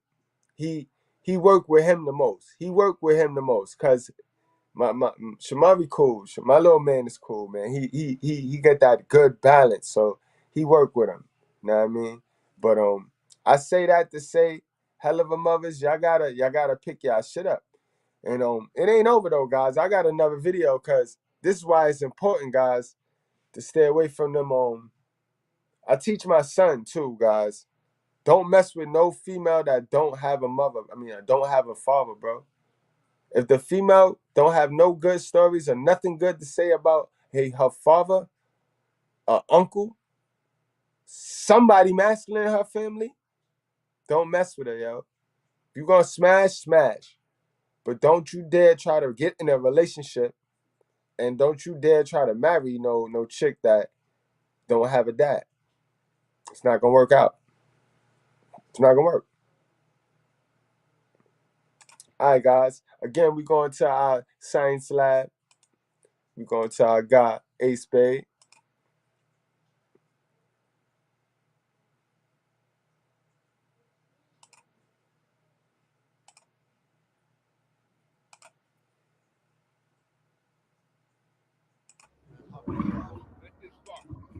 he worked with him the most. He worked with him the most because my Shamari cool. My little man is cool, man. He got that good balance, so he work with him. You know what I mean? But I say that to say, hell of a mothers, y'all gotta pick y'all shit up. And it ain't over though, guys. I got another video because this is why it's important, guys, to stay away from them. I teach my son too, guys. Don't mess with no female that don't have a mother. I mean, don't have a father, bro. If the female don't have no good stories or nothing good to say about her father, uncle, somebody masculine in her family, don't mess with her, yo. If you gonna smash, smash. But don't you dare try to get in a relationship, and don't you dare try to marry no chick that don't have a dad. It's not gonna work out. It's not gonna work. All right, guys. Again, we going to our science lab. We going to our guy, A Spade.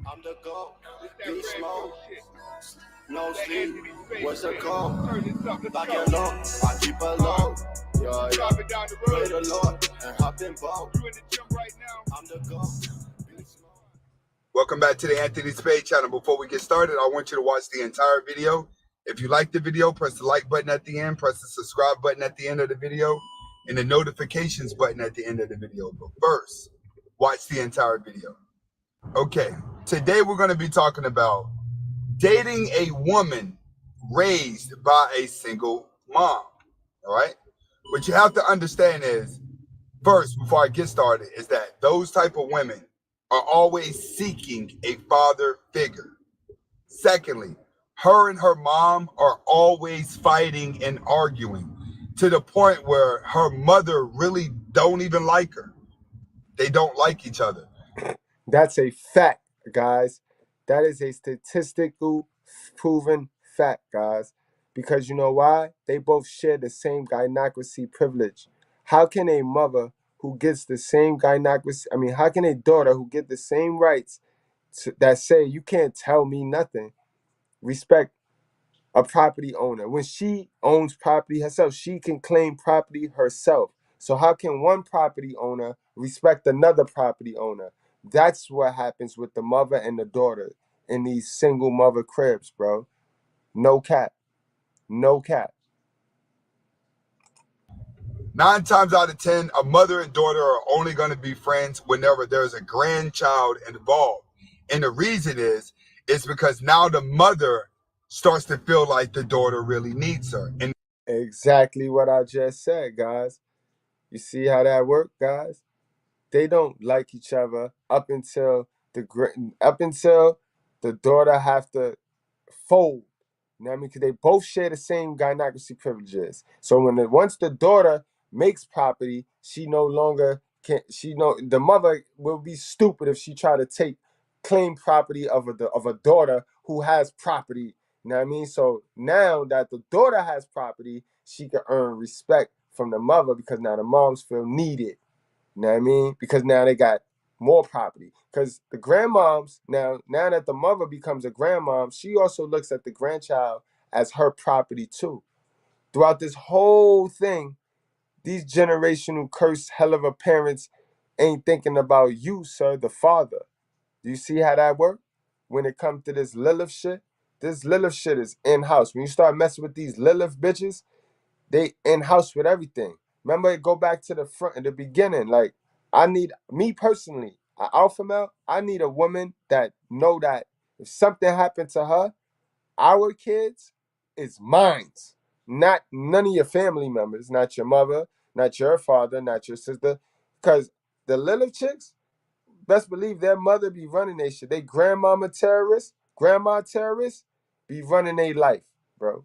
I'm the GOAT, be smoke, no sleep, what's the call? Lock and low, I keep a low, yeah, pray the Lord, and hop in boat, I'm the GOAT. Welcome back to the Anthony Spade channel. Before we get started, I want you to watch the entire video. If you like the video, press the like button at the end, press the subscribe button at the end of the video, and the notifications button at the end of the video. But first, watch the entire video. Okay, today we're going to be talking about dating a woman raised by a single mom, all right? What you have to understand is, first, before I get started, is that those type of women are always seeking a father figure. Secondly, her and her mom are always fighting and arguing to the point where her mother really don't even like her. They don't like each other. That's a fact, guys. That is a statistical proven fact, guys. Because you know why? They both share the same gynocracy privilege. How can a mother who gets the same gynocracy, how can a daughter who get the same rights that say you can't tell me nothing, respect a property owner? When she owns property herself, she can claim property herself. So how can one property owner respect another property owner? That's what happens with the mother and the daughter in these single mother cribs, bro. No cap. No cap. 9 times out of 10, a mother and daughter are only going to be friends whenever there's a grandchild involved. And the reason is because now the mother starts to feel like the daughter really needs her. And exactly what I just said, guys. You see how that worked, guys? They don't like each other up until the daughter have to fold. You know what I mean? Because they both share the same gynocracy privileges. So once the daughter makes property, she no longer can. The mother will be stupid if she try to claim property of a daughter who has property. You know what I mean? So now that the daughter has property, she can earn respect from the mother because now the moms feel needed. You know what I mean? Because now they got more property. Because the grandmoms, now that the mother becomes a grandmom, she also looks at the grandchild as her property too. Throughout this whole thing, these generational cursed Helluva parents ain't thinking about you, sir, the father. Do you see how that works? When it comes to this Lilith shit is in-house. When you start messing with these Lilith bitches, they in-house with everything. Remember, go back to the front in the beginning. Like, I need, me personally, an alpha male, I need a woman that know that if something happened to her, our kids is mine. Not none of your family members, not your mother, not your father, not your sister. Because the Lilith chicks, best believe their mother be running their shit. They grandma terrorists be running their life, bro.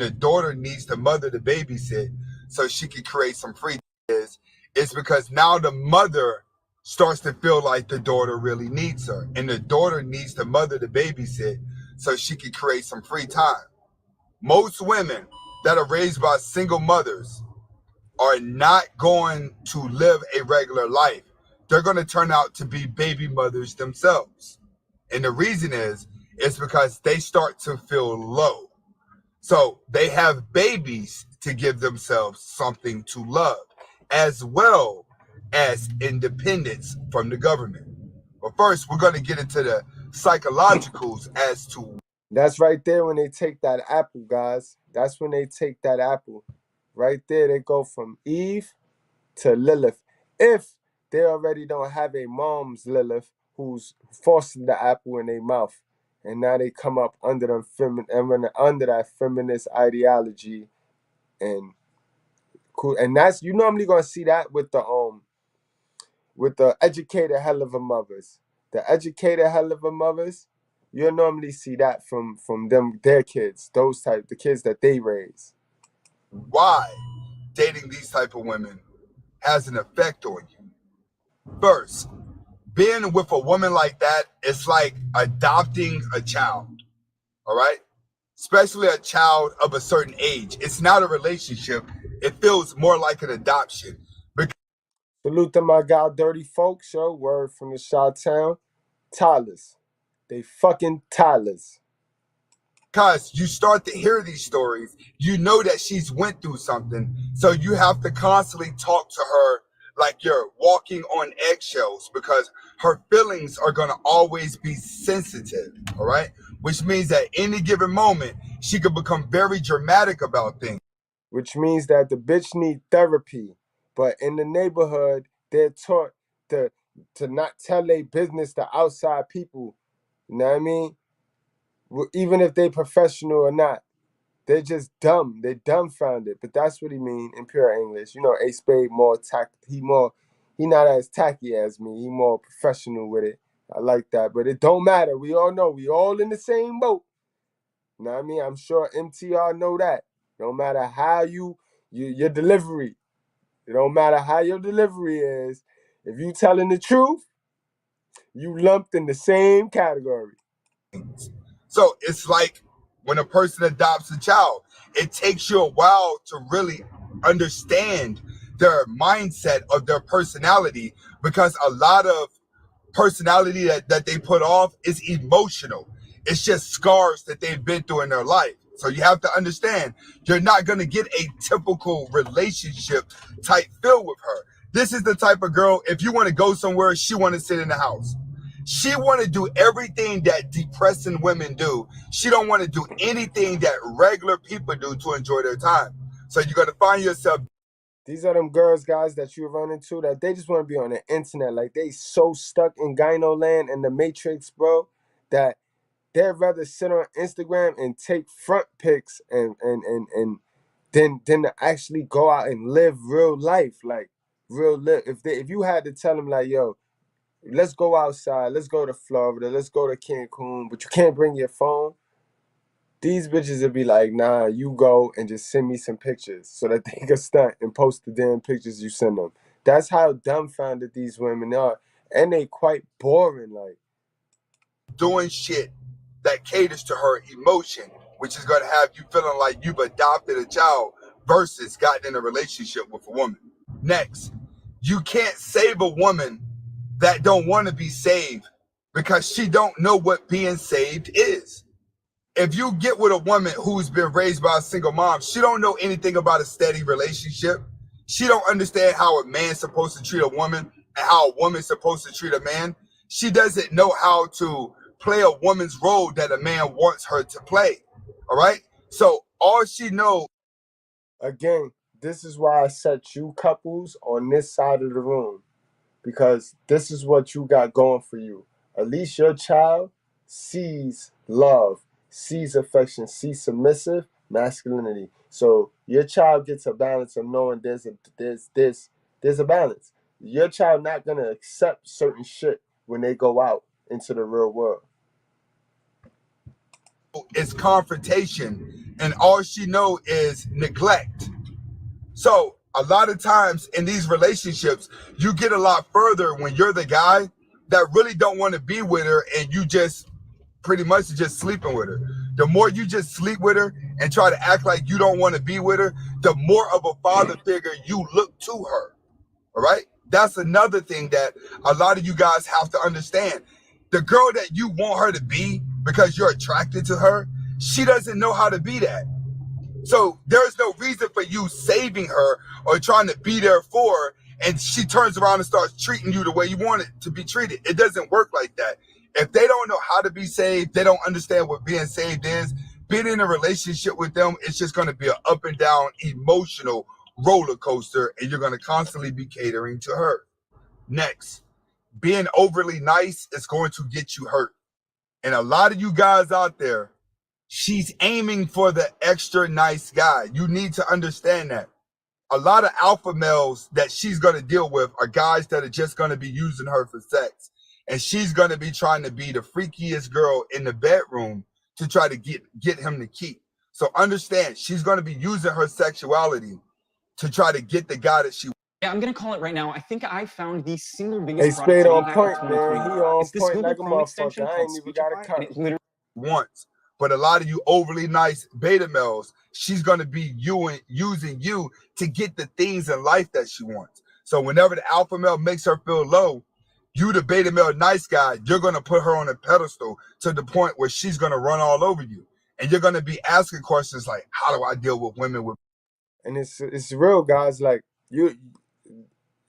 the daughter needs the mother to babysit so she can create some free is because now the mother starts to feel like the daughter really needs her. And the daughter needs the mother to babysit so she can create some free time. Most women that are raised by single mothers are not going to live a regular life. They're going to turn out to be baby mothers themselves. And the reason is because they start to feel low. So they have babies to give themselves something to love, as well as independence from the government. But first, we're going to get into the psychologicals as to... That's right there when they take that apple, guys. That's when they take that apple. Right there, they go from Eve to Lilith. If they already don't have a mom's Lilith who's forcing the apple in their mouth, and now they come up under under that feminist ideology, and cool. And that's, you normally gonna see that with the educated Helluva mothers. The educated Helluva mothers, you'll normally see that from them, their kids, the kids that they raise. Why dating these type of women has an effect on you. First, being with a woman like that is like adopting a child, all right? Especially a child of a certain age. It's not a relationship. It feels more like an adoption. Salute to my guy, Dirty Folks, yo. Word from the Chi-Town. Tyler's. They fucking Tyler's. Because you start to hear these stories, you know that she's went through something, so you have to constantly talk to her like you're walking on eggshells, because her feelings are going to always be sensitive, all right? Which means that any given moment, she could become very dramatic about things. Which means that the bitch need therapy. But in the neighborhood, they're taught to not tell their business to outside people. You know what I mean? Even if they professional or not, they're just dumb. They're dumbfounded. But that's what he mean in pure English. You know, A Spade more he not as tacky as me. He more professional with it. I like that. But it don't matter. We all know we all in the same boat. You know what I mean? I'm sure MTR know that. No matter how your delivery. It don't matter how your delivery is. If you telling the truth, you lumped in the same category. So it's like when a person adopts a child, it takes you a while to really understand their mindset of their personality, because a lot of personality that they put off is emotional. It's just scars that they've been through in their life. So you have to understand, you're not going to get a typical relationship type feel with her. This is the type of girl, if you want to go somewhere, she want to sit in the house. She want to do everything that depressing women do. She don't want to do anything that regular people do to enjoy their time. So you're going to find yourself... These are them girls, guys, that you run into that they just want to be on the internet. Like, they so stuck in gyno land and the Matrix, bro, that they'd rather sit on Instagram and take front pics and than to actually go out and live real life, like real live. If you had to tell them, like, yo, let's go outside, let's go to Florida, let's go to Cancun, but you can't bring your phone, these bitches would be like, nah, you go and just send me some pictures so that they can stunt and post the damn pictures you send them. That's how dumbfounded these women are. And they quite boring, like. Doing shit that caters to her emotion, which is going to have you feeling like you've adopted a child versus gotten in a relationship with a woman. Next, you can't save a woman that don't want to be saved because she don't know what being saved is. If you get with a woman who's been raised by a single mom, she don't know anything about a steady relationship. She don't understand how a man's supposed to treat a woman and how a woman's supposed to treat a man. She doesn't know how to play a woman's role that a man wants her to play. All right? So all she knows... Again, this is why I set you couples on this side of the room, because this is what you got going for you. At least your child sees love, sees affection, sees submissive masculinity. So your child gets a balance of knowing there's a balance. Your child not gonna accept certain shit when they go out into the real world. It's confrontation, and all she know is neglect. So a lot of times in these relationships, you get a lot further when you're the guy that really don't want to be with her, and you just pretty much just sleeping with her. The more you just sleep with her and try to act like you don't want to be with her, the more of a father figure you look to her. All right? That's another thing that a lot of you guys have to understand. The girl that you want her to be because you're attracted to her, she doesn't know how to be that. So there's no reason for you saving her or trying to be there for her, and she turns around and starts treating you the way you want it to be treated. It doesn't work like that. If they don't know how to be saved, they don't understand what being saved is, being in a relationship with them, it's just going to be an up and down emotional roller coaster, and you're going to constantly be catering to her. Next, being overly nice is going to get you hurt. And a lot of you guys out there, she's aiming for the extra nice guy. You need to understand that. A lot of alpha males that she's going to deal with are guys that are just going to be using her for sex. And she's going to be trying to be the freakiest girl in the bedroom to try to get him to keep. So understand, she's going to be using her sexuality to try to get the guy that she wants. Yeah, I'm gonna call it right now. I think I found the single biggest Hey, product Spade to on impact point, of man. He 2021. on It's this point Google like a Chrome extension motherfucker. I called ain't even got a Speechify, cut. and it literally Once. But a lot of you overly nice beta males, she's going to be using you to get the things in life that she wants. So whenever the alpha male makes her feel low, you the beta male nice guy, you're going to put her on a pedestal to the point where she's going to run all over you. And you're going to be asking questions like, how do I deal with women with? And it's real, guys. Like, you,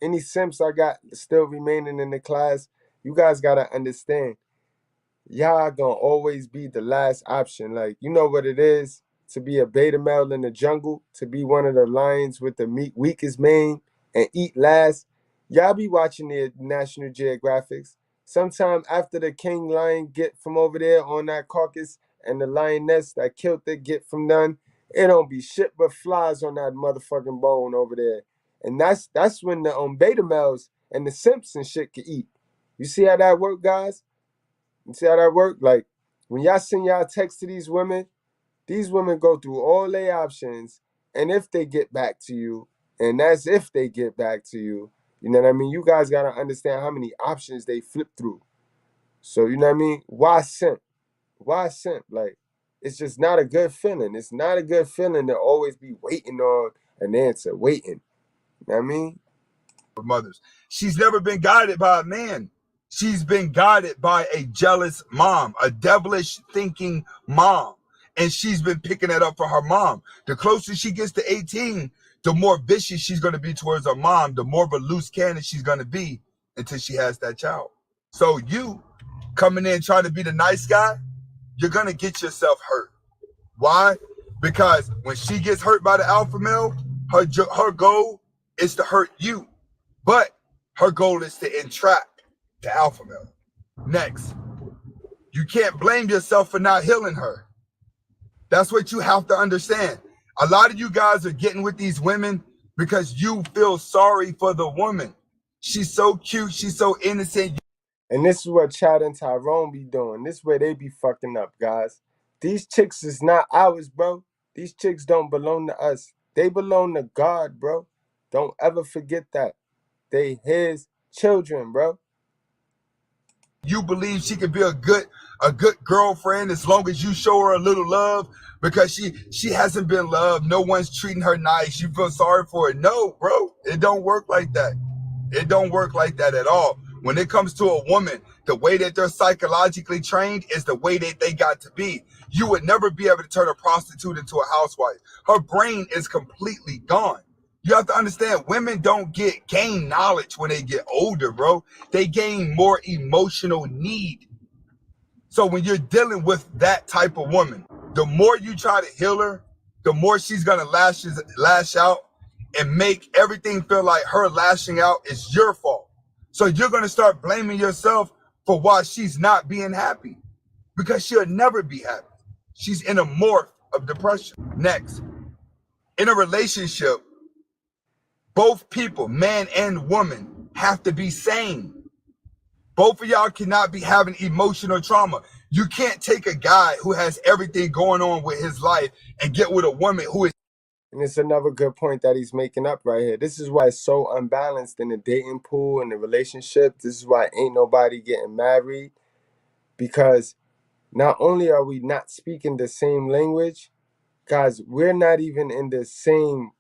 any simps I got still remaining in the class, you guys gotta understand, y'all gonna always be the last option. Like, you know what it is to be a beta male in the jungle, to be one of the lions with the weakest mane and eat last. Y'all be watching the National Geographics. Sometime after the king lion get from over there on that carcass and the lioness that killed it get from none, it don't be shit but flies on that motherfucking bone over there. And that's when the beta males and the simps and shit can eat. You see how that work, guys? You see how that work? Like, when y'all send y'all text to these women go through all their options, and if they get back to you, and that's if they get back to you, you know what I mean? You guys gotta understand how many options they flip through. So, you know what I mean? Why simp? Why simp? Like, it's just not a good feeling. It's not a good feeling to always be waiting on an answer, waiting. You know what I mean? Mothers. She's never been guided by a man. She's been guided by a jealous mom, a devilish thinking mom. And she's been picking that up for her mom. The closer she gets to 18, the more vicious she's going to be towards her mom, the more of a loose cannon she's going to be until she has that child. So you coming in trying to be the nice guy, you're going to get yourself hurt. Why? Because when she gets hurt by the alpha male, her goal is to hurt you. But her goal is to entrap the alpha male. Next, you can't blame yourself for not healing her. That's what you have to understand. A lot of you guys are getting with these women because you feel sorry for the woman. She's so cute. She's so innocent. And this is what Chad and Tyrone be doing. This is where they be fucking up, guys. These chicks is not ours, bro. These chicks don't belong to us. They belong to God, bro. Don't ever forget that. They his children, bro. You believe she could be a good girlfriend as long as you show her a little love because she hasn't been loved. No one's treating her nice. You feel sorry for her. No, bro. It don't work like that. It don't work like that at all. When it comes to a woman, the way that they're psychologically trained is the way that they got to be. You would never be able to turn a prostitute into a housewife. Her brain is completely gone. You have to understand, women don't gain knowledge when they get older, bro. They gain more emotional need. So when you're dealing with that type of woman, the more you try to heal her, the more she's gonna lash out and make everything feel like her lashing out is your fault. So you're gonna start blaming yourself for why she's not being happy, because she'll never be happy. She's in a morph of depression. Next, in a relationship, both people, man and woman, have to be sane. Both of y'all cannot be having emotional trauma. You can't take a guy who has everything going on with his life and get with a woman who is. And it's another good point that he's making up right here. This is why it's so unbalanced in the dating pool and the relationship. This is why ain't nobody getting married. Because not only are we not speaking the same language, guys, we're not even in the same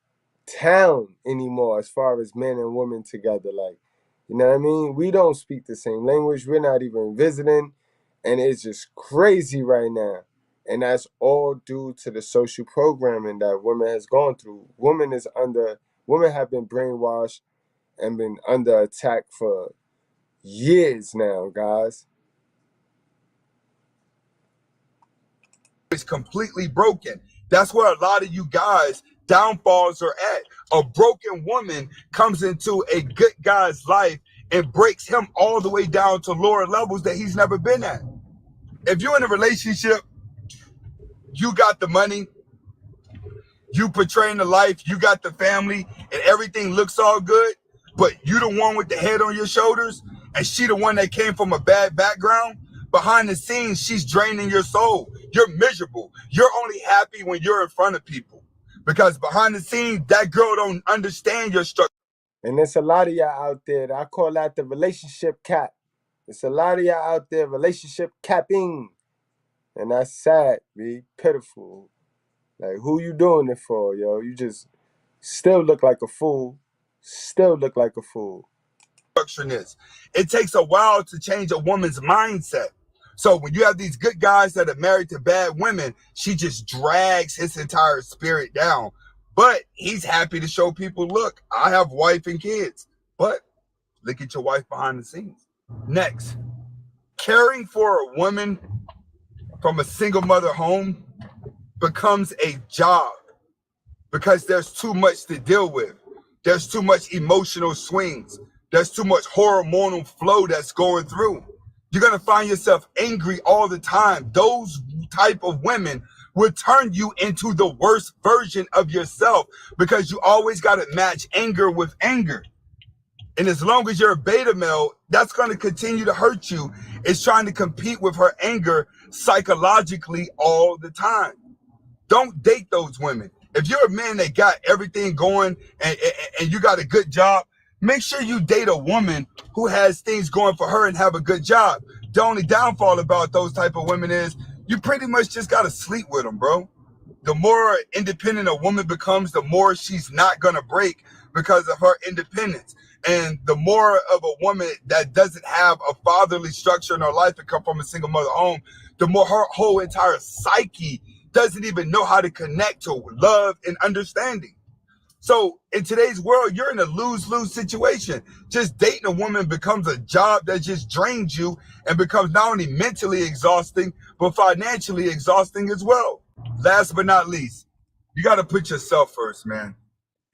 town anymore as far as men and women together. Like, you know what I mean? We don't speak the same language. We're not even visiting. And it's just crazy right now. And that's all due to the social programming that women has gone through. Women have been brainwashed and been under attack for years now, guys. It's completely broken. That's where a lot of you guys downfalls are at. A broken woman comes into a good guy's life and breaks him all the way down to lower levels that he's never been at. If you're in a relationship, you got the money, you portraying the life, you got the family, and everything looks all good, but you the one with the head on your shoulders, and she the one that came from a bad background. Behind the scenes, she's draining your soul. You're miserable. You're only happy when you're in front of people, because behind the scenes, that girl don't understand your struggle. And there's a lot of y'all out there. I call that the relationship cap. There's a lot of y'all out there relationship capping. And that's sad, be pitiful. Like, who you doing it for, yo? You just still look like a fool. Still look like a fool. It takes a while to change a woman's mindset. So when you have these good guys that are married to bad women, she just drags his entire spirit down. But he's happy to show people, look, I have wife and kids. But look at your wife behind the scenes. Next, caring for a woman from a single mother home becomes a job because there's too much to deal with. There's too much emotional swings. There's too much hormonal flow that's going through. You're going to find yourself angry all the time. Those type of women will turn you into the worst version of yourself because you always got to match anger with anger. And as long as you're a beta male, that's going to continue to hurt you. It's trying to compete with her anger psychologically all the time. Don't date those women. If you're a man that got everything going and you got a good job, make sure you date a woman who has things going for her and have a good job. The only downfall about those type of women is you pretty much just got to sleep with them, bro. The more independent a woman becomes, the more she's not going to break because of her independence. And the more of a woman that doesn't have a fatherly structure in her life and come from a single mother home, the more her whole entire psyche doesn't even know how to connect to love and understanding. So in today's world, you're in a lose-lose situation. Just dating a woman becomes a job that just drains you and becomes not only mentally exhausting, but financially exhausting as well. Last but not least, you got to put yourself first, man.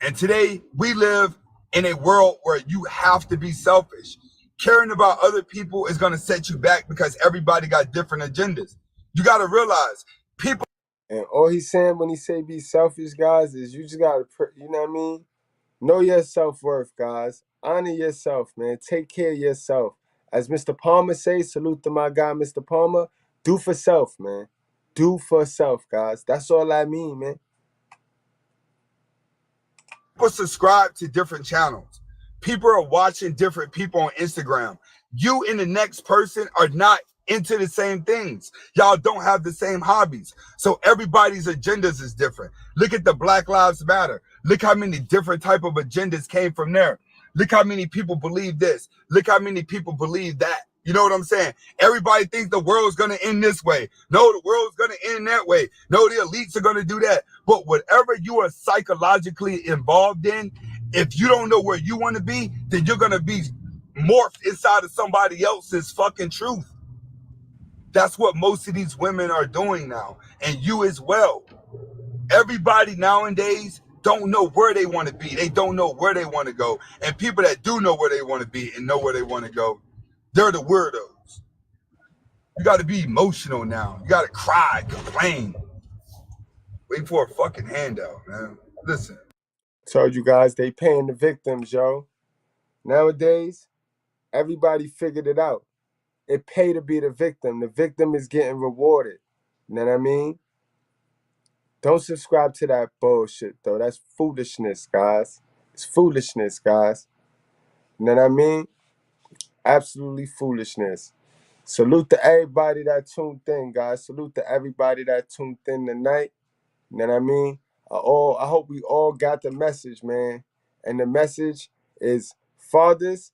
And today we live in a world where you have to be selfish. Caring about other people is going to set you back because everybody got different agendas. You got to realize people. And all he's saying when he say be selfish, guys, is you just gotta, you know what I mean? Know your self-worth, guys. Honor yourself, man. Take care of yourself. As Mr. Palmer says, salute to my guy, Mr. Palmer. Do for self, man. Do for self, guys. That's all I mean, man. People subscribe to different channels. People are watching different people on Instagram. You and the next person are not into the same things. Y'all don't have the same hobbies. So everybody's agendas is different. Look at the Black Lives Matter. Look how many different type of agendas came from there. Look how many people believe this. Look how many people believe that. You know what I'm saying? Everybody thinks the world's going to end this way. No, the world's going to end that way. No, the elites are going to do that. But whatever you are psychologically involved in, if you don't know where you want to be, then you're going to be morphed inside of somebody else's fucking truth. That's what most of these women are doing now. And you as well. Everybody nowadays don't know where they want to be. They don't know where they want to go. And people that do know where they want to be and know where they want to go, they're the weirdos. You got to be emotional now. You got to cry, complain. Wait for a fucking handout, man. Listen. Told you guys, they paying the victims, yo. Nowadays, everybody figured it out. It pay to be the victim. The victim is getting rewarded. You know what I mean? Don't subscribe to that bullshit, though. That's foolishness, guys. It's foolishness, guys. You know what I mean? Absolutely foolishness. Salute to everybody that tuned in, guys. Salute to everybody that tuned in tonight. You know what I mean? I hope we all got the message, man. And the message is fathers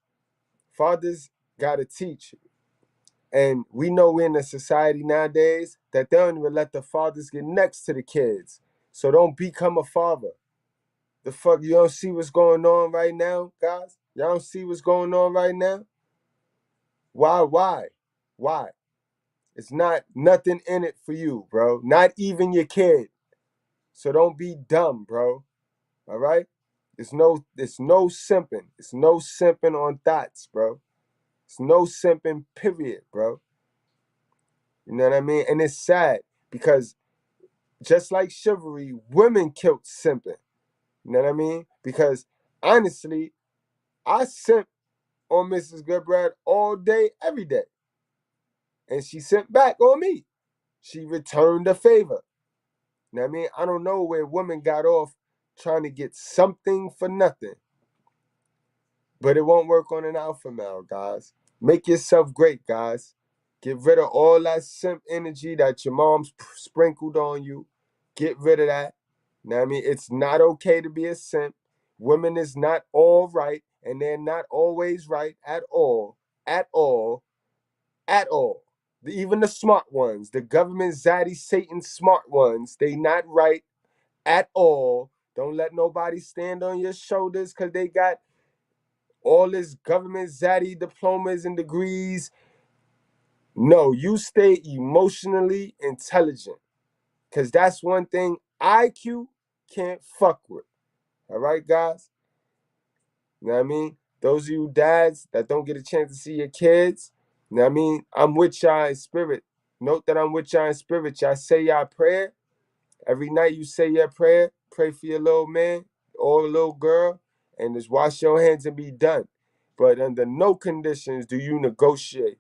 gotta teach. And we know we're in a society nowadays that they don't even let the fathers get next to the kids. So don't become a father. The fuck, you don't see what's going on right now, guys? Y'all don't see what's going on right now? Why? It's not nothing in it for you, bro. Not even your kid. So don't be dumb, bro. All right? It's no simping. It's no simping on thoughts, bro. It's no simping, period, bro. You know what I mean? And it's sad because just like chivalry, women killed simping. You know what I mean? Because honestly, I simp on Mrs. Goodbread all day, every day. And she sent back on me. She returned the favor. You know what I mean? I don't know where women got off trying to get something for nothing. But it won't work on an alpha male, guys. Make yourself great, guys. Get rid of all that simp energy that your mom's sprinkled on you. Get rid of that. You know what I mean? It's not okay to be a simp. Women is not all right, and they're not always right at all. At all. At all. Even the smart ones, the government zaddy Satan smart ones, they not right at all. Don't let nobody stand on your shoulders because they got all this government zaddy diplomas and degrees. No, you stay emotionally intelligent because that's one thing IQ can't fuck with. All right, guys? You know what I mean? Those of you dads that don't get a chance to see your kids, you know what I mean? I'm with y'all in spirit. Note that I'm with y'all in spirit. Y'all say y'all prayer. Every night you say your prayer. Pray for your little man or little girl and just wash your hands and be done. But under no conditions do you negotiate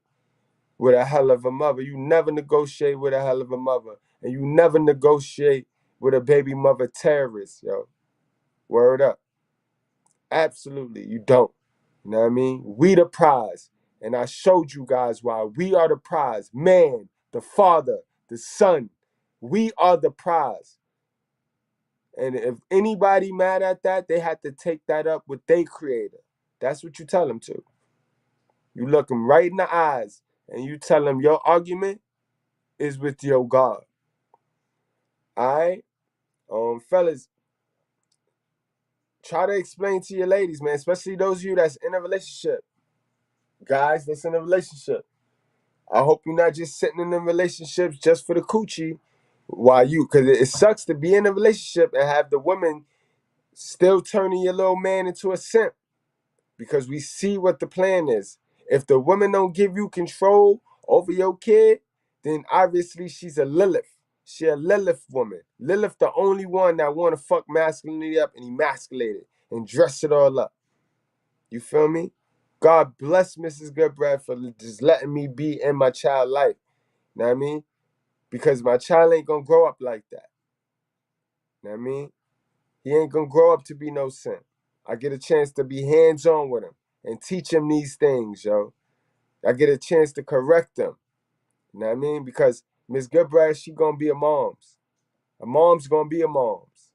with a hell of a mother. You never negotiate with a hell of a mother. And you never negotiate with a baby mother terrorist, yo. Word up. Absolutely, you don't. You know what I mean? We the prize. And I showed you guys why we are the prize. Man, the father, the son. We are the prize. And if anybody mad at that, they had to take that up with their creator. That's what you tell them to. You look them right in the eyes and you tell them your argument is with your God. All right? Fellas, try to explain to your ladies, man, especially those of you that's in a relationship. Guys that's in a relationship. I hope you're not just sitting in them relationships just for the coochie because it sucks to be in a relationship and have the woman still turning your little man into a simp because we see what the plan is. If the woman don't give you control over your kid, then obviously she's a Lilith. She a Lilith woman. Lilith the only one that want to fuck masculinity up and emasculate it and dress it all up. You feel me? God bless Mrs. Goodbread for just letting me be in my child life. You know what I mean? Because my child ain't gonna grow up like that. You know what I mean? He ain't gonna grow up to be no simp. I get a chance to be hands-on with him and teach him these things, yo. I get a chance to correct him. You know what I mean? Because Miss Goodbread, she gonna be a mom's. A mom's gonna be a mom's.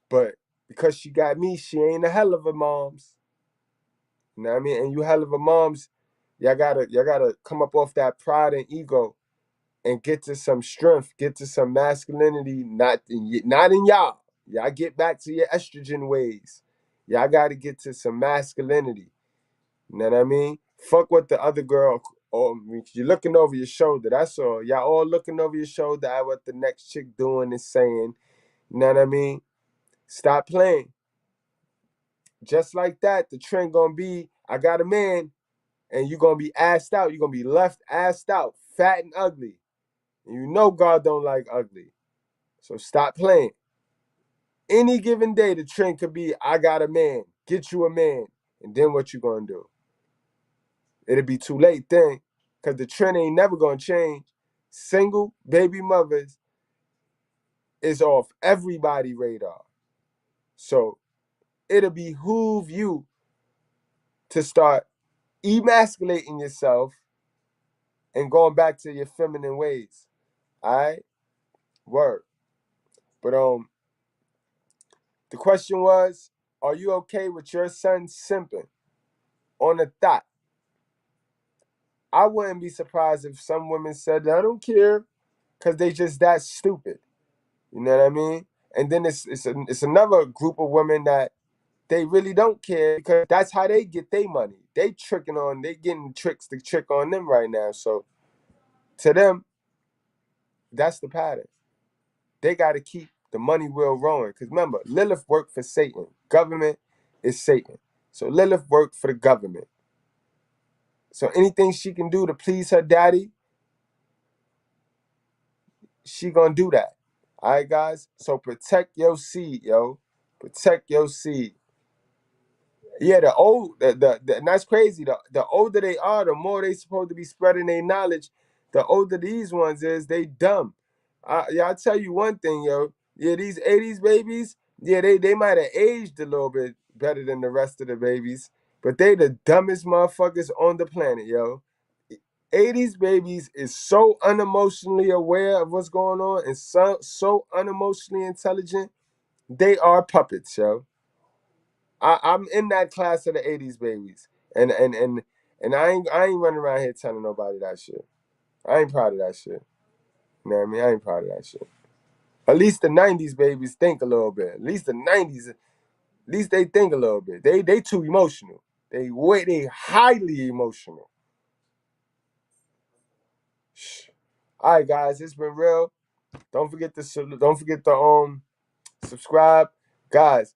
But because she got me, she ain't a hell of a mom's. You know what I mean? And you hell of a moms, y'all gotta come up off that pride and ego and get to some strength, get to some masculinity, not in y'all. Y'all get back to your estrogen ways. Y'all gotta get to some masculinity. You know what I mean? Fuck what the other girl, you're looking over your shoulder. That's all. Y'all all looking over your shoulder at what the next chick doing is saying. You know what I mean? Stop playing. Just like that, the trend gonna be, I got a man, and you're gonna be assed out. You're gonna be left assed out, fat and ugly. And you know God don't like ugly. So stop playing. Any given day, the trend could be, I got a man, get you a man. And then what you gonna do? It'll be too late then, because the trend ain't never gonna change. Single baby mothers is off everybody's radar. So it'll behoove you to start emasculating yourself and going back to your feminine ways. All right? Word. But the question was, are you okay with your son simping on a thought? I wouldn't be surprised if some women said, I don't care, because they just that stupid. You know what I mean? And then it's another group of women that they really don't care because that's how they get their money. They getting tricks to trick on them right now. So to them, that's the pattern. They got to keep the money wheel rolling. Because remember, Lilith worked for Satan. Government is Satan. So Lilith worked for the government. So anything she can do to please her daddy, she gonna do that. All right, guys? So protect your seed, yo. Protect your seed. Yeah, and that's crazy. The older they are, the more they supposed to be spreading their knowledge. The older these ones is, they dumb. Yeah, I'll tell you one thing, yo. Yeah, these 80s babies, yeah, they might have aged a little bit better than the rest of the babies, but they the dumbest motherfuckers on the planet, yo. 80s babies is so unemotionally aware of what's going on and so unemotionally intelligent. They are puppets, yo. I'm in that class of the 80s babies. And I ain't running around here telling nobody that shit. I ain't proud of that shit. You know what I mean? I ain't proud of that shit. At least the 90s babies think a little bit. At least the 90s, at least they think a little bit. They too emotional. They highly emotional. Shh. All right, guys, it's been real. Don't forget to subscribe. Guys,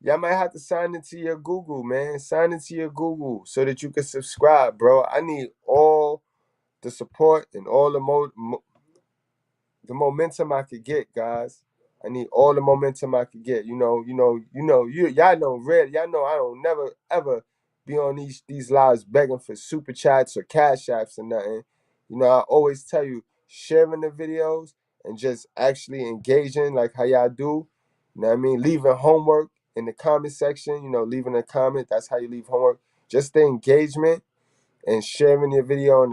y'all might have to sign into your Google, man. Sign into your Google so that you can subscribe, bro. I need all the support and all the momentum I could get, guys. I need all the momentum I could get. Y'all know red. Y'all know I don't never ever be on these lives begging for super chats or cash apps or nothing. I always tell you, sharing the videos and just actually engaging like how y'all do. You know what I mean? Leaving homework in the comment section, leaving a comment. That's how you leave homework. Just the engagement and sharing your video on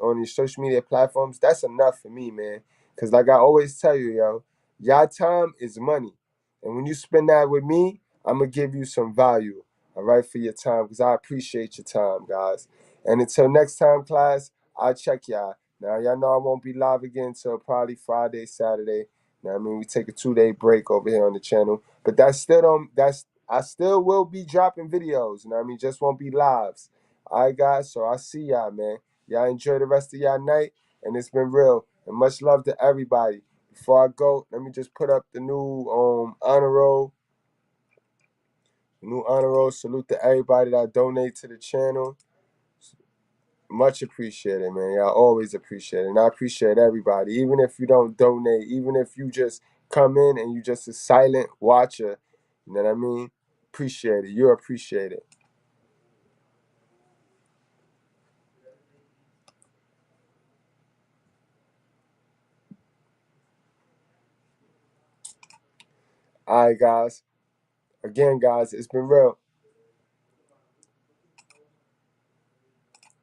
on your social media platforms, that's enough for me, man. Cause like I always tell you, yo, your time is money. And when you spend that with me, I'm gonna give you some value, all right, for your time, because I appreciate your time, guys. And until next time, class, I'll check y'all. Now y'all know I won't be live again until probably Friday, Saturday. Now I mean we take a 2-day break over here on the channel. But I still will be dropping videos, I mean, just won't be lives. All right, guys. So I see y'all, man. Y'all enjoy the rest of y'all night, and it's been real. And much love to everybody. Before I go, let me just put up the new honor roll. The new honor roll. Salute to everybody that donate to the channel. Much appreciated, man. Y'all always appreciate it. And I appreciate everybody. Even if you don't donate, even if you just come in and you just a silent watcher, you know what I mean? Appreciate it. You're appreciated. All right, guys. Again, guys, it's been real.